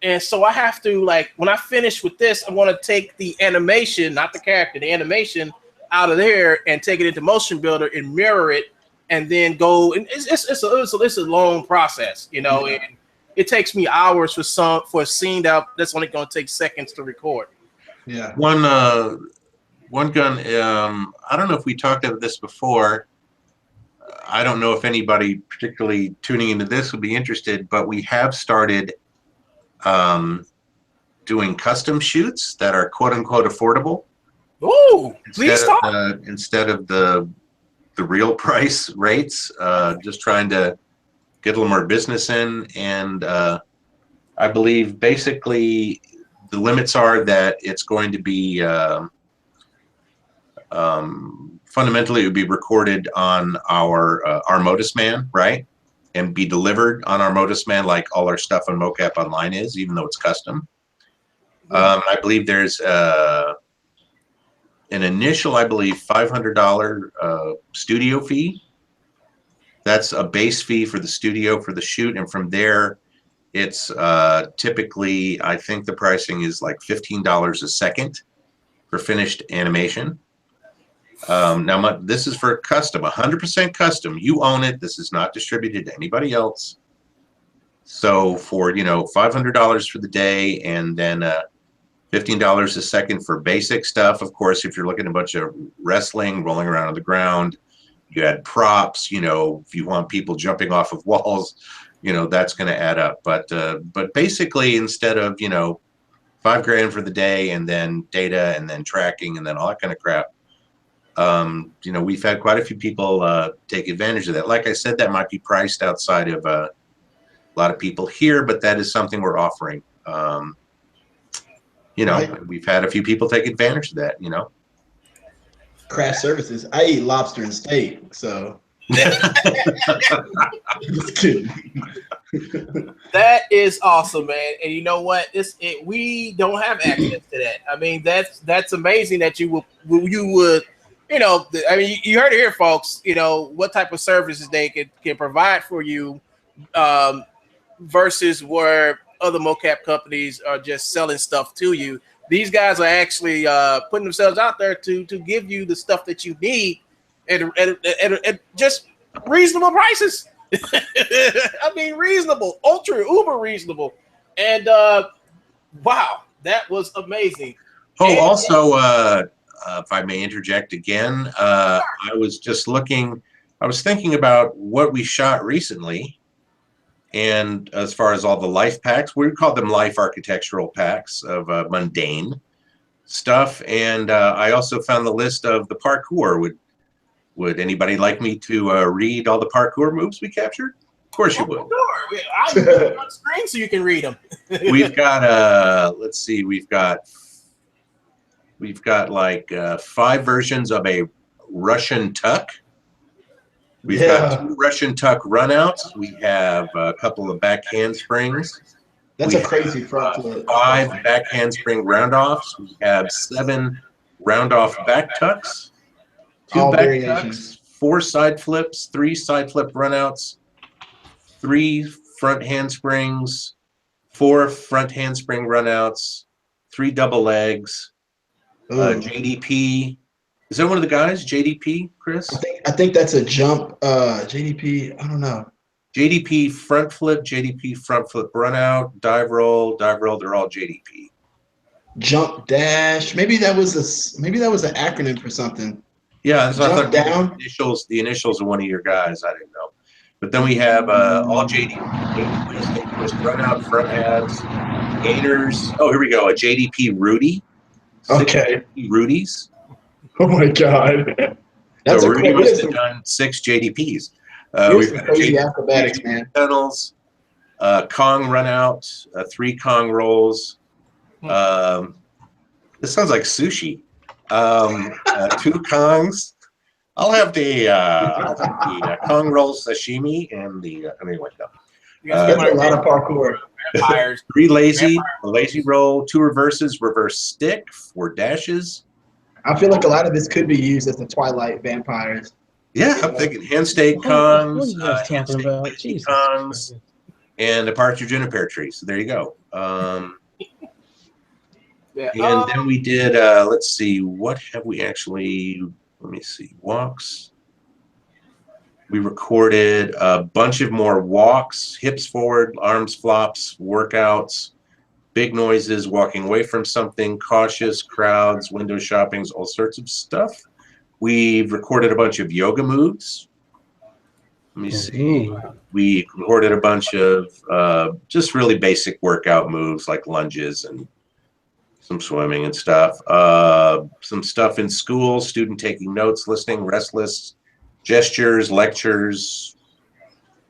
and so I have to, like, when I finish with this, I want to take the animation, not the character, the animation out of there and take it into Motion Builder and mirror it. And then go, and it's a long process, you know. Yeah. And it takes me hours for a scene that's only going to take seconds to record. Yeah. One gun. I don't know if we talked about this before. I don't know if anybody particularly tuning into this would be interested, but we have started doing custom shoots that are quote unquote affordable. Ooh, please talk. Instead of the real price rates, just trying to get a little more business in. And I believe basically the limits are that it's going to be fundamentally it would be recorded on our Modus Man, right? And be delivered on our Modus Man, like all our stuff on Mocap Online is, even though it's custom. I believe there's an initial, I believe, $500 studio fee. That's a base fee for the studio for the shoot, and from there, it's typically, I think the pricing is like $15 a second for finished animation. Now, this is for custom, 100% custom. You own it. This is not distributed to anybody else. So for $500 for the day, and then $15 a second for basic stuff. Of course, if you're looking at a bunch of wrestling, rolling around on the ground, you add props, if you want people jumping off of walls, that's going to add up. But basically, instead of, $5,000 for the day and then data and then tracking and then all that kind of crap, we've had quite a few people take advantage of that. Like I said, that might be priced outside of a lot of people here, but that is something we're offering. Right. We've had a few people take advantage of that, Craft services. I eat lobster and steak, so. Just kidding. That is awesome, man. And you know what? We don't have access to that. I mean, that's amazing that you would, you heard it here, folks. What type of services they can provide for you, versus where other mocap companies are just selling stuff to you. These guys are actually putting themselves out there to give you the stuff that you need at just reasonable prices. I mean, reasonable, uber reasonable. And wow, that was amazing. Oh, also, if I may interject again, I was thinking about what we shot recently. And as far as all the life packs, we call them life architectural packs of mundane stuff. And I also found the list of the parkour. Would anybody like me to read all the parkour moves we captured? Of course you would. Sure. I'll put it on screen so you can read them. We've got, let's see, we've got like 5 versions of a Russian tuck. We've got 2 Russian tuck runouts. We have a couple of back handsprings. That's a crazy front flip. 5 back handspring roundoffs. We have 7 roundoff back tucks. 2 All back variations. tucks, 4 side flips, 3 side flip runouts, 3 front handsprings, 4 front handspring runouts, 3 double legs, JDP. Is that one of the guys, JDP, Chris? I think that's a jump. JDP, I don't know. JDP front flip run out, dive roll, they're all JDP. Jump dash. Maybe that was an acronym for something. Yeah, so I thought down. the initials of one of your guys. I didn't know. But then we have all JDP, run out front ads, gainers. Oh, here we go. A JDP Rudy. Okay. Rudies. Oh my God. That's So a Rudy cool. must have done 6 JDPs. Here's We've got crazy JDP acrobatics, man. tunnels, Kong run out, 3 Kong rolls. This sounds like sushi. 2 Kongs. I'll have the Kong roll sashimi and the anyway. No. That's a lot of parkour. Vampires. 3 lazy, a lazy roll, 2 reverses, reverse stick, 4 dashes. I feel like a lot of this could be used as the Twilight vampires. Yeah, I'm thinking handstake What are Kongs, you guys talking about? lazy Jesus Kongs, Christ. and a partridge in a pear tree. So there you go. Yeah. And then we did, let's see, what have we actually, let me see, walks. We recorded a bunch of more walks, hips forward, arms flops, workouts, big noises, walking away from something, cautious, crowds, window shoppings, all sorts of stuff. We've recorded a bunch of yoga moves. Let me see. We recorded a bunch of just really basic workout moves like lunges and some swimming and stuff. Some stuff in school, student taking notes, listening, restless, gestures, lectures,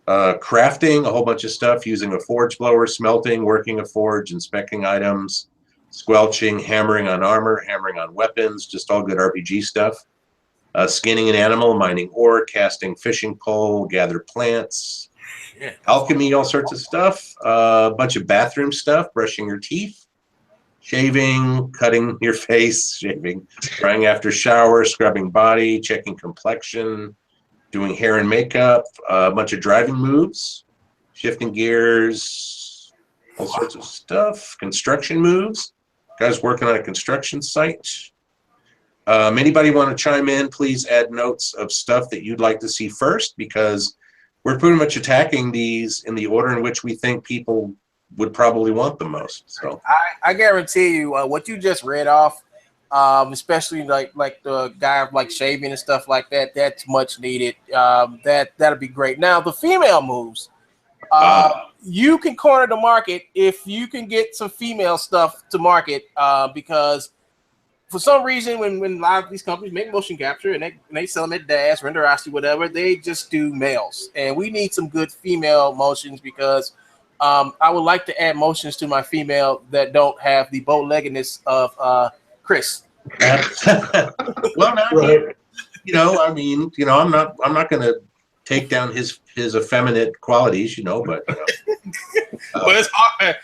crafting, a whole bunch of stuff using a forge blower, smelting, working a forge, inspecting items, squelching, hammering on armor, hammering on weapons, just all good RPG stuff. Skinning an animal, mining ore, casting fishing pole, gather plants, alchemy, all sorts of stuff. A bunch of bathroom stuff, brushing your teeth, shaving, cutting your face, shaving, drying after shower, scrubbing body, checking complexion, doing hair and makeup, a bunch of driving moves, shifting gears, all sorts of stuff, construction moves, guys working on a construction site. Anybody want to chime in, please add notes of stuff that you'd like to see first, because we're pretty much attacking these in the order in which we think people would probably want them most. So I guarantee you what you just read off, especially like the guy like shaving and stuff like that, that's much needed. That'll be great. Now the female moves, you can corner the market if you can get some female stuff to market, because for some reason when a lot of these companies make motion capture and they sell them at Dash, Renderosity, whatever, they just do males, and we need some good female motions, because I would like to add motions to my female that don't have the bow-leggedness of Chris. Well, now, Right. I mean, I'm not going to take down his effeminate qualities, but Well, it's hard.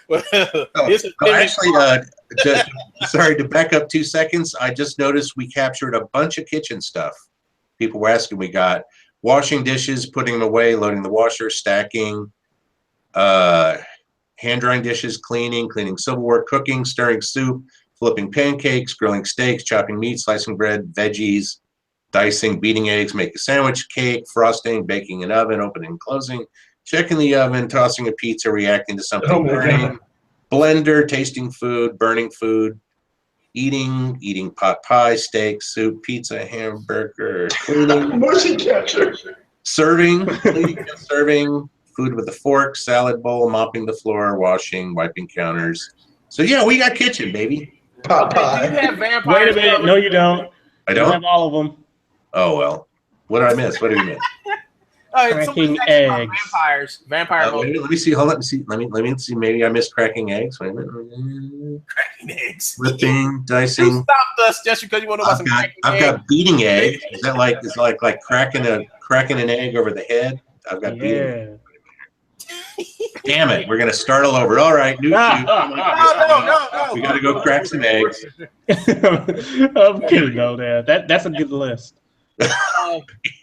Sorry, to back up 2 seconds. I just noticed we captured a bunch of kitchen stuff. People were asking. We got washing dishes, putting them away, loading the washer, stacking, hand drying dishes, cleaning silverware, cooking, stirring soup, flipping pancakes, grilling steaks, chopping meat, slicing bread, veggies, dicing, beating eggs, making a sandwich, cake, frosting, baking an oven, opening and closing, checking the oven, tossing a pizza, reacting to something burning, blender, tasting food, burning food, eating pot pie, steak, soup, pizza, hamburger, cleaning, Motion capture. serving, cleaning and serving, food with a fork, salad bowl, mopping the floor, washing, wiping counters. So yeah, we got kitchen, baby. Pot Do you pie. have vampires? Wait a minute. No, you don't. I You don't don't? have all of them. Oh, well. What did I miss? What did you miss? Cracking eggs. Vampire Wait a minute, let me see. Hold on. Let me see. Maybe I missed cracking eggs. Wait a minute. cracking eggs. Flipping, You dicing. stopped us just because you want to know about some cracking I've eggs. got beating egg. Is that like cracking an egg over the head? I've got beating egg. Damn it, we're gonna start all over. All right, new shoot. No. We gotta go crack some eggs. I'm kidding though, that's a good list.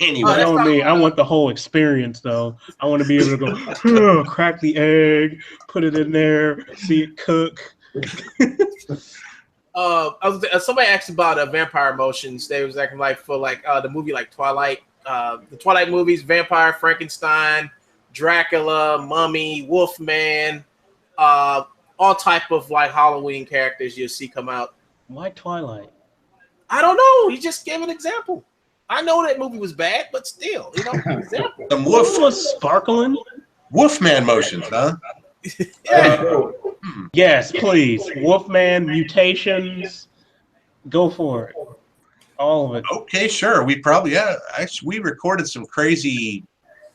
Anyway, You know me, I want the whole experience though. I want to be able to go crack the egg, put it in there, see it cook. Somebody asked about vampire motions. They was acting like for the movie like Twilight, the Twilight movies, Vampire, Frankenstein, Dracula, Mummy, Wolfman, all type of like Halloween characters you'll see come out. Why Twilight? I don't know. He just gave an example. I know that movie was bad, but still, you know, example. Some Was sparkling. Wolfman motions, huh? Yeah. Yes, please. Wolfman mutations. Go for it. All of it. Okay, sure. We probably actually we recorded some crazy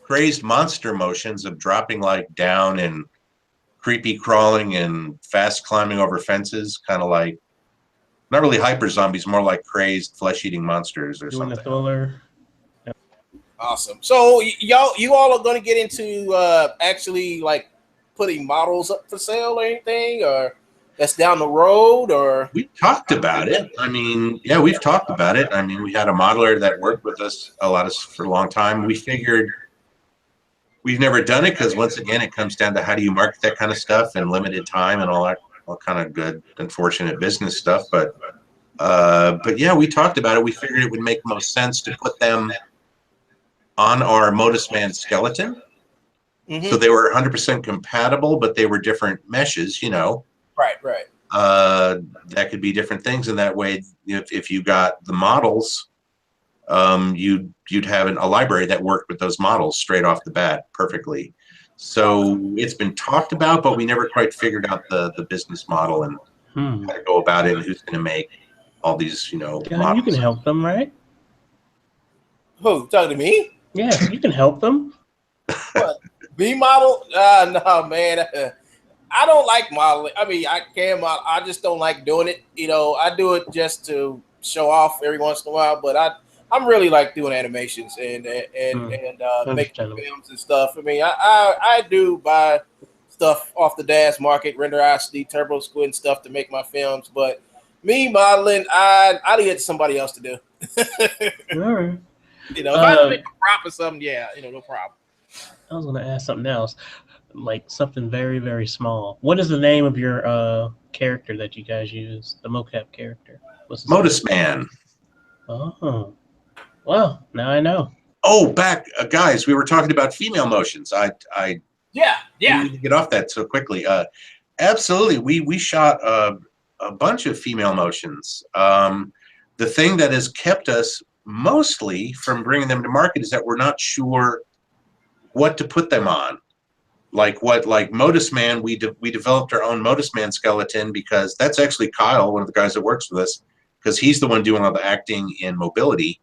crazed monster motions of dropping like down and creepy crawling and fast climbing over fences, kind of like not really hyper zombies, more like crazed flesh-eating monsters or Doing something. the thriller. Awesome. So you all are going to get into actually like putting models up for sale or anything, or that's down the road, or We talked about it. I mean, yeah, we've talked about it. I mean, we had a modeler that worked with us for a long time. We figured we've never done it because once again, it comes down to how do you market that kind of stuff and limited time and all kind of good, unfortunate business stuff. But yeah, we talked about it. We figured it would make most sense to put them on our Modus Man skeleton. Mm-hmm. So they were 100% compatible, but they were different meshes, you know. Right. That could be different things. And that way, if you got the models, you'd have a library that worked with those models straight off the bat perfectly. So it's been talked about, but we never quite figured out the business model and how to go about it and who's going to make all these, you know, models. You can help them, right? Who, talking to me? Yeah, you can help them. What? B model? No, man. I don't like modeling. I mean, I can model. I just don't like doing it. You know, I do it just to show off every once in a while. But I'm really like doing animations and making films and stuff. I mean, I do buy stuff off the DAS market, Renderosity, Turbo Squid and stuff to make my films. But me modeling, I leave it to somebody else to do. All right. You know, if I have to make a prop or something, yeah, you know, no problem. I was going to ask something else, like something very, very small. What is the name of your character that you guys use? The mocap character. Modus Man. Oh, well, now I know. Oh, guys, we were talking about female motions. Yeah. Didn't even get off that so quickly. Absolutely, we shot a bunch of female motions. The thing that has kept us mostly from bringing them to market is that we're not sure what to put them on. Like Modus Man, we developed our own Modus Man skeleton because that's actually Kyle, one of the guys that works with us, because he's the one doing all the acting in mobility.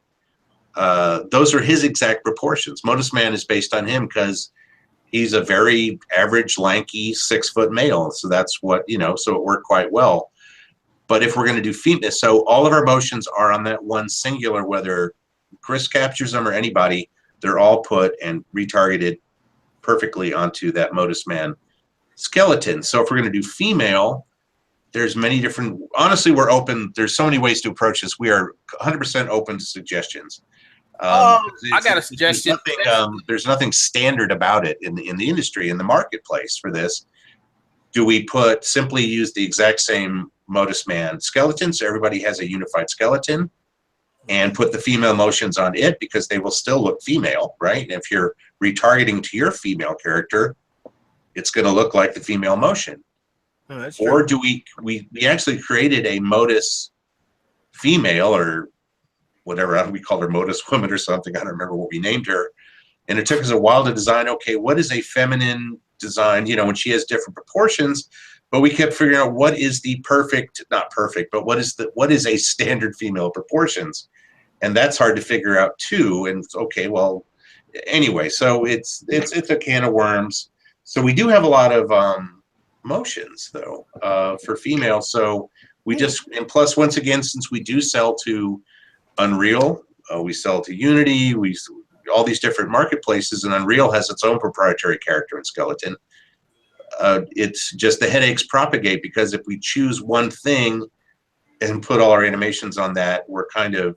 Those are his exact proportions. Modus Man is based on him because he's a very average, lanky, 6-foot male. So that's what, you know, so it worked quite well. But if we're going to do female, so all of our motions are on that one singular, whether Chris captures them or anybody, they're all put and retargeted perfectly onto that Modus Man skeleton. So if we're going to do female, there's many different, honestly, we're open. There's so many ways to approach this. We are 100% open to suggestions. I got a suggestion. There's nothing standard about it in the industry, in the marketplace for this. Do we simply use the exact same Modus Man skeleton so everybody has a unified skeleton and put the female motions on it because they will still look female, right? And if you're retargeting to your female character, it's going to look like the female motion. Oh, that's or true. do we actually created a Modus female or whatever, we called her Modus woman or something. I don't remember what we named her. And it took us a while to design, okay, what is a feminine design, you know, when she has different proportions, but we kept figuring out what is the not perfect, but what is a standard female proportions. And that's hard to figure out too. And okay, well, anyway, so it's a can of worms. So we do have a lot of motions though for female. So we and plus once again, since we do sell to Unreal, we sell to Unity, all these different marketplaces, and Unreal has its own proprietary character and skeleton. It's just the headaches propagate because if we choose one thing and put all our animations on that, we're kind of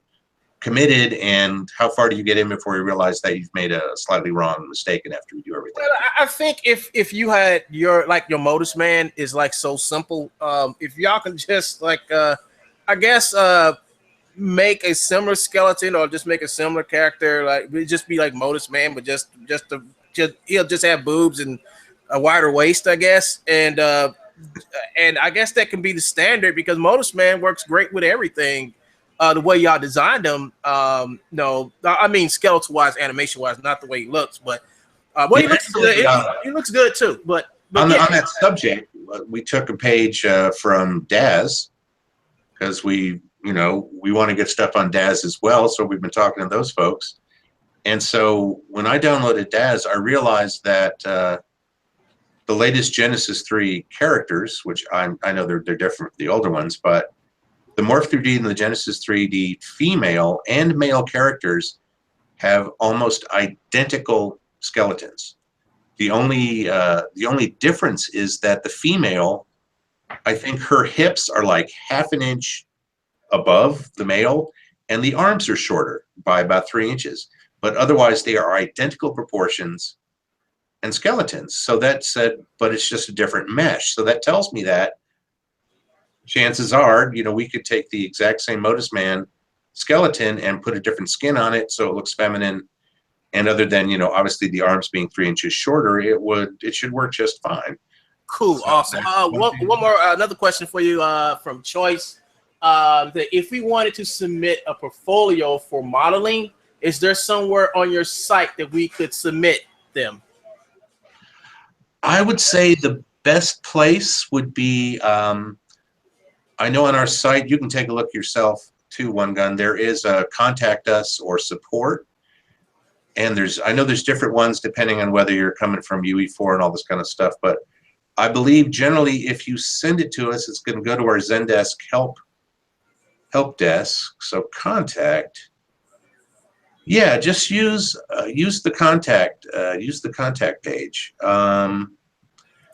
committed. And how far do you get in before you realize that you've made a slightly wrong mistake and after we do everything? Well, I think if you had your Modus Man is like so simple. If y'all can just I guess make a similar skeleton or just make a similar character, like it just be like Modus Man, but just he'll just have boobs and a wider waist, I guess, and I guess that can be the standard because Modus Man works great with everything. the way y'all designed them. No, I mean skeletal wise, animation wise, not the way he looks, but well, he looks good. He looks good too. But on that subject, we took a page from Daz because we want to get stuff on Daz as well. So we've been talking to those folks. And so when I downloaded Daz, I realized that the latest Genesis 3 characters, which I know they're different from the older ones, but the Morph 3D and the Genesis 3D female and male characters have almost identical skeletons. The only difference is that the female, I think her hips are like half an inch above the male, and the arms are shorter by about 3 inches. But otherwise, they are identical proportions and skeletons. So that said, but it's just a different mesh. So that tells me that chances are, we could take the exact same Modus Man skeleton and put a different skin on it so it looks feminine. And other than, obviously the arms being 3 inches shorter, it should work just fine. Cool, so awesome. One more, another question for you from Choice. That if we wanted to submit a portfolio for modeling, is there somewhere on your site that we could submit them? I would say the best place would be, I know on our site, you can take a look yourself too, One Gun. There is a contact us or support. And I know there's different ones depending on whether you're coming from UE4 and all this kind of stuff. But I believe generally if you send it to us, it's going to go to our Zendesk help desk. So contact. Yeah, just use the contact page, and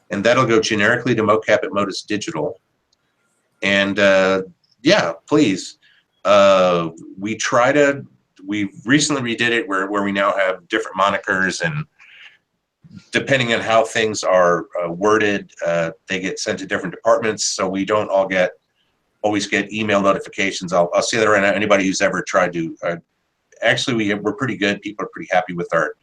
that'll go generically to Mocap at Modus Digital. And yeah, please. We recently redid it where we now have different monikers, and depending on how things are worded, they get sent to different departments. So we don't always get email notifications. I'll say that right now. Anybody who's ever tried to. Actually, we're pretty good. People are pretty happy with our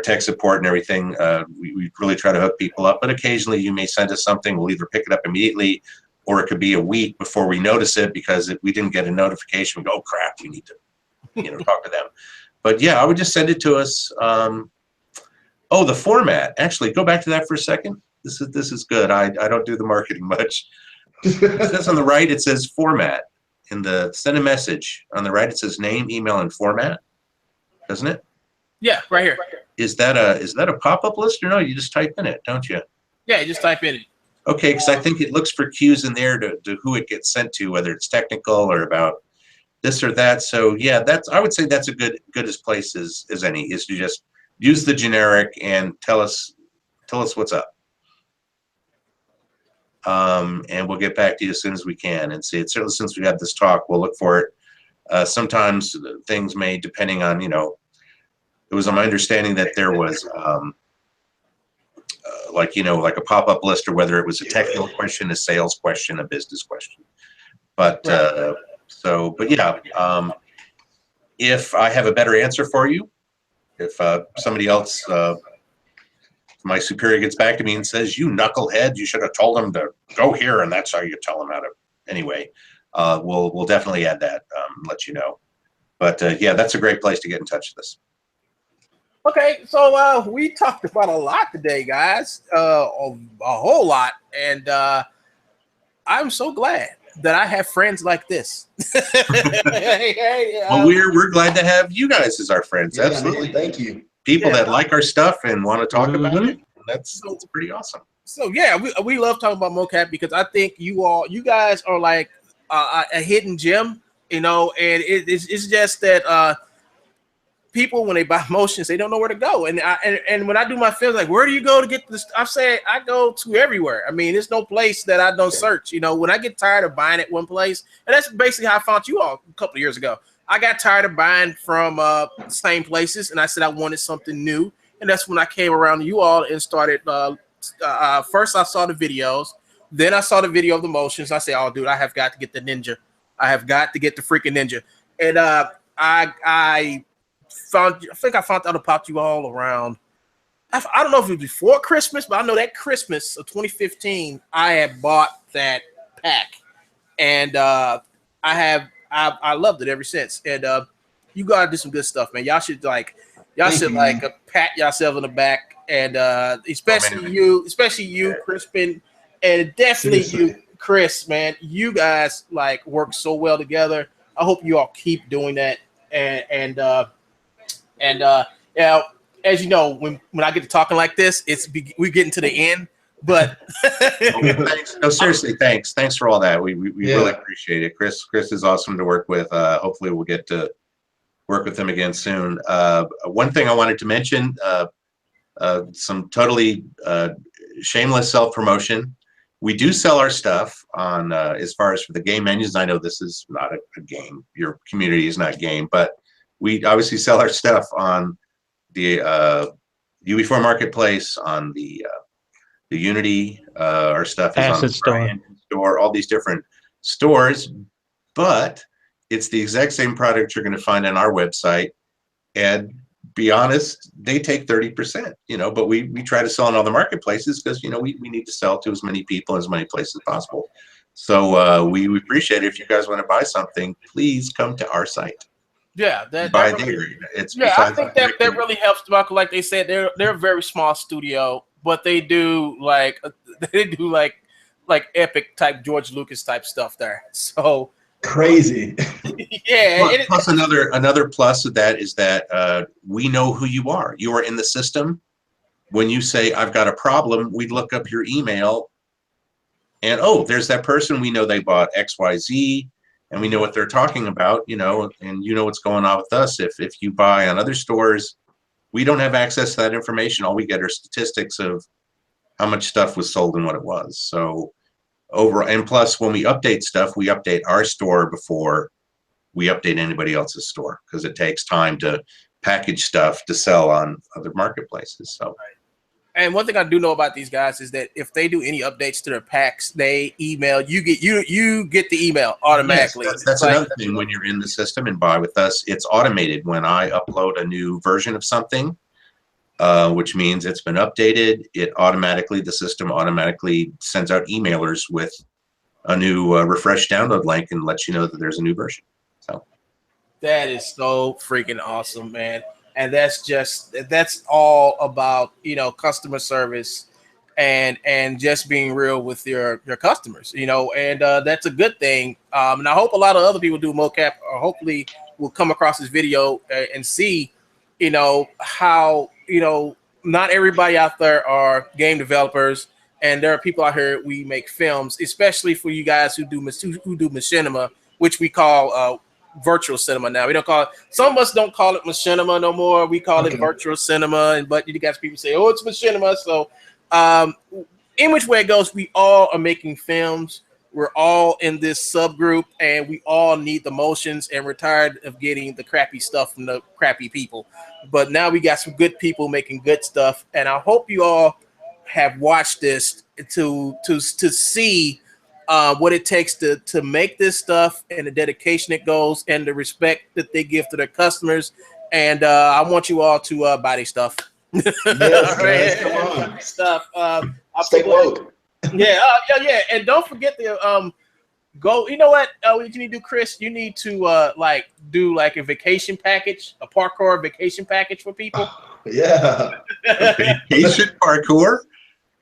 tech support and everything. We really try to hook people up, but occasionally you may send us something. We'll either pick it up immediately, or it could be a week before we notice it because we didn't get a notification. We go, oh crap, we need to talk to them. But yeah, I would just send it to us. Oh, the format. Actually, go back to that for a second. This is good. I don't do the marketing much. It says on the right, it says format. In the send a message on the right, it says name, email, and format, doesn't it? Yeah, right here. Is that a pop-up list or no? You just type in it, don't you? Yeah, you just type in it. Okay, because I think it looks for cues in there to who it gets sent to, whether it's technical or about this or that. So yeah, I would say that's a good as place as any, is to just use the generic and tell us what's up. And we'll get back to you as soon as we can. And see, certainly since we had this talk, we'll look for it. Sometimes things may, depending on, it was my understanding that there was like a pop-up list, or whether it was a technical question, a sales question, a business question. But but yeah, if I have a better answer for you, if somebody else, my superior gets back to me and says, you knucklehead, you should have told him to go here, and that's how you tell him how to. Anyway, we'll definitely add that, let you know. But yeah, that's a great place to get in touch with us. Okay, so we talked about a lot today, guys, a whole lot, and I'm so glad that I have friends like this. Well, we're glad to have you guys as our friends. Yeah, absolutely, man, thank you. People that like our stuff and want to talk about it. That's pretty awesome. So yeah, we love talking about mocap because I think you guys are like a hidden gem, and it's just that people, when they buy motions, they don't know where to go. And when I do my films, like, where do you go to get this? I say I go to everywhere. I mean, there's no place that I don't search. When I get tired of buying at one place, and that's basically how I found you all a couple of years ago. I got tired of buying from same places, and I said I wanted something new. And that's when I came around to you all and started. First, I saw the videos. Then I saw the video of the motions. I said, oh, dude, I have got to get the ninja. I have got to get the freaking ninja. And I think I found out about you all around. I don't know if it was before Christmas, but I know that Christmas of 2015, I had bought that pack. And I I loved it ever since. And you gotta do some good stuff, man. Y'all should pat yourself in the back, and especially you, Crispin, and definitely you, Chris, man. You guys like work so well together. I hope you all keep doing that. And yeah, as you know, when I get to talking like this, we're getting to the end. But thanks. No, seriously, thanks for all that. We really appreciate it. Chris is awesome to work with. Hopefully we'll get to work with him again soon. One thing I wanted to mention, some totally shameless self-promotion. We do sell our stuff on as far as for the game menus. I know this is not a game. Your community is not game, but we obviously sell our stuff on the UE4 Marketplace, on the Unity. Our stuff is on the store, all these different stores, but it's the exact same product you're going to find on our website. And be honest, they take 30%, but we try to sell in all the marketplaces because, we need to sell to as many people, as many places as possible. So we appreciate it. If you guys want to buy something, please come to our site. Yeah, I think that really helps, Michael. Like they said, they're a very small studio, but they do like epic type George Lucas type stuff there. So crazy. Yeah. Plus another plus of that is that we know who you are. You are in the system. When you say I've got a problem, we look up your email, and there's that person. We know they bought XYZ. And we know what they're talking about, and what's going on with us. If you buy on other stores, we don't have access to that information. All we get are statistics of how much stuff was sold and what it was. So and plus when we update stuff, we update our store before we update anybody else's store, because it takes time to package stuff to sell on other marketplaces. So. And one thing I do know about these guys is that if they do any updates to their packs, they email you. Get the email automatically. Yes, that's another thing. When you're in the system and buy with us, it's automated. When I upload a new version of something, which means it's been updated, the system automatically sends out emailers with a new refresh download link and lets you know that there's a new version. So that is so freaking awesome, man. And that's all about, customer service and just being real with your customers, and that's a good thing. And I hope a lot of other people do mocap, or hopefully will come across this video and see, how, not everybody out there are game developers, and there are people out here, we make films, especially for you guys who do machinima, which we call virtual cinema now. We don't call it, some of us don't call it machinima no more. We call it virtual cinema, but you guys people say, it's machinima. So in which way it goes, we all are making films. We're all in this subgroup, and we all need the motions, and we're tired of getting the crappy stuff from the crappy people. But now we got some good people making good stuff, and I hope you all have watched this to see what it takes to make this stuff, and the dedication it goes, and the respect that they give to their customers. And I want you all to buy their stuff. Yes, guys, come on. Stuff. Stay woke. Yeah. And don't forget to go. You know what? What you need to do, Chris? You need to do a vacation package, a parkour vacation package for people. Yeah. Vacation parkour.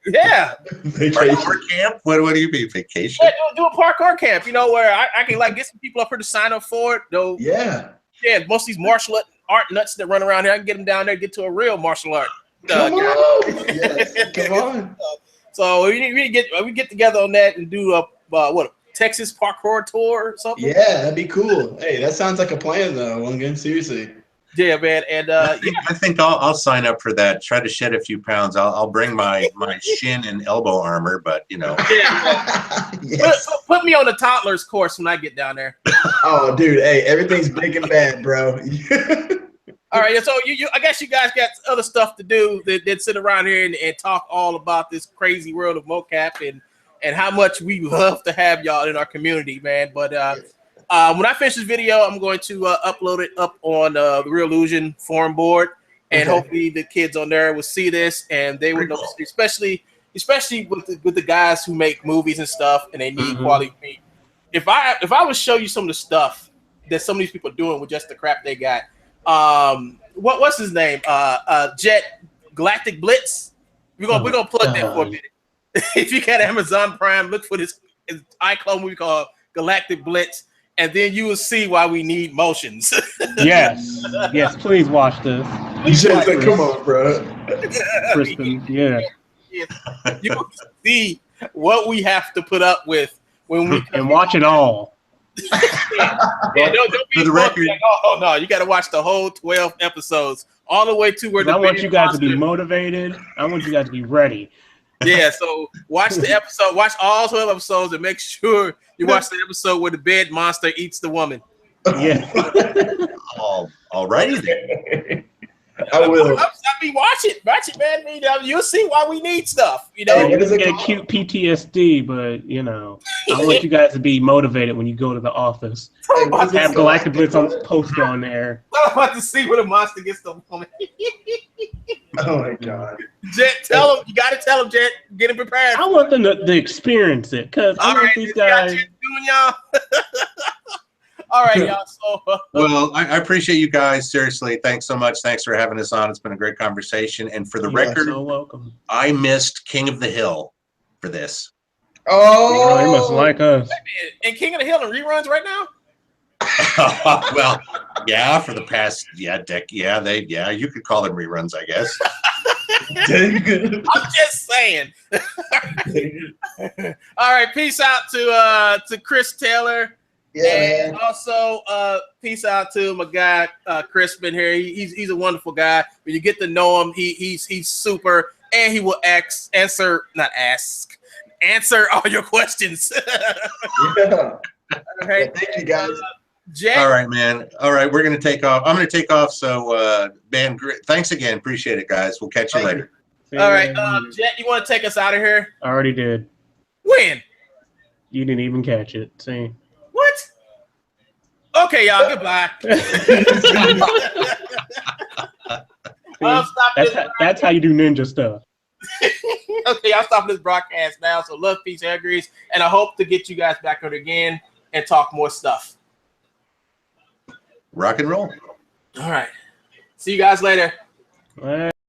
Yeah. Parkour camp? What do you mean, vacation? Yeah, do a parkour camp, where I can get some people up here to sign up for it. Though. Yeah. Yeah, most of these martial art nuts that run around here, I can get them down there, get to a real martial art. Come on. Yes, come on. So we get together on that and do a Texas parkour tour or something. Yeah, that'd be cool. Hey, that sounds like a plan though. Again, seriously. Yeah, man, and I think I'll sign up for that. Try to shed a few pounds. I'll bring my shin and elbow armor, but Yes. Put me on the toddlers course when I get down there. Oh, dude, hey, everything's big and bad, bro. All right, so I guess you guys got other stuff to do than sit around here and talk all about this crazy world of mocap and how much we love to have y'all in our community, man. But when I finish this video, I'm going to upload it up on the Real Illusion forum board, and hopefully the kids on there will see this, and they will know, especially with the guys who make movies and stuff, and they need quality meat. If I would show you some of the stuff that some of these people are doing with just the crap they got. What's his name? Jet Galactic Blitz. We're gonna plug that for a minute. If you got Amazon Prime, look for this iClone movie called Galactic Blitz, and then you will see why we need motions. Yes, please watch this. Jet said, "Come on, bro." Crispin, yeah. You will see what we have to put up with when we and watch it all. Don't be For the record, like, oh no, you got to watch the whole 12 episodes all the way to where I want you guys to be motivated. I want you guys to be ready. Yeah, so watch the episode, watch all 12 episodes, and make sure you watch the episode where the bed monster eats the woman. Yeah. All righty then. I will. I mean, watch it, man. You'll see why we need stuff. You know, You get acute PTSD, but I want you guys to be motivated when you go to the office. Have Galactic Blitz on poster on there. I'm about to see where the monster gets the woman. Oh my god, Jet, tell him. You got to tell him, Jet. Get him prepared. I want them to experience it because I want these guys. Doing y'all. All right, y'all. So, well, I appreciate you guys. Seriously, thanks so much. Thanks for having us on. It's been a great conversation. And for the record, so welcome. I missed King of the Hill for this. Oh, you must like us. And King of the Hill in reruns right now. Well, yeah, for the past you could call them reruns, I guess. I'm just saying. All right, peace out to Chris Taylor. Yeah, and also peace out to my guy Crispin here. He's a wonderful guy. When you get to know him, he's super, and he will answer all your questions. yeah. Okay. Thank you, guys. Jet. All right, man. All right, we're going to take off. I'm going to take off. So, man, thanks again. Appreciate it, guys. We'll catch you later. All right, Jet, you want to take us out of here? I already did. When? You didn't even catch it. See? What? Okay, y'all. Goodbye. That's how you do ninja stuff. Okay, I'll stop this broadcast now. So love, peace, hair grease, and I hope to get you guys back on again and talk more stuff. Rock and roll. All right. See you guys later.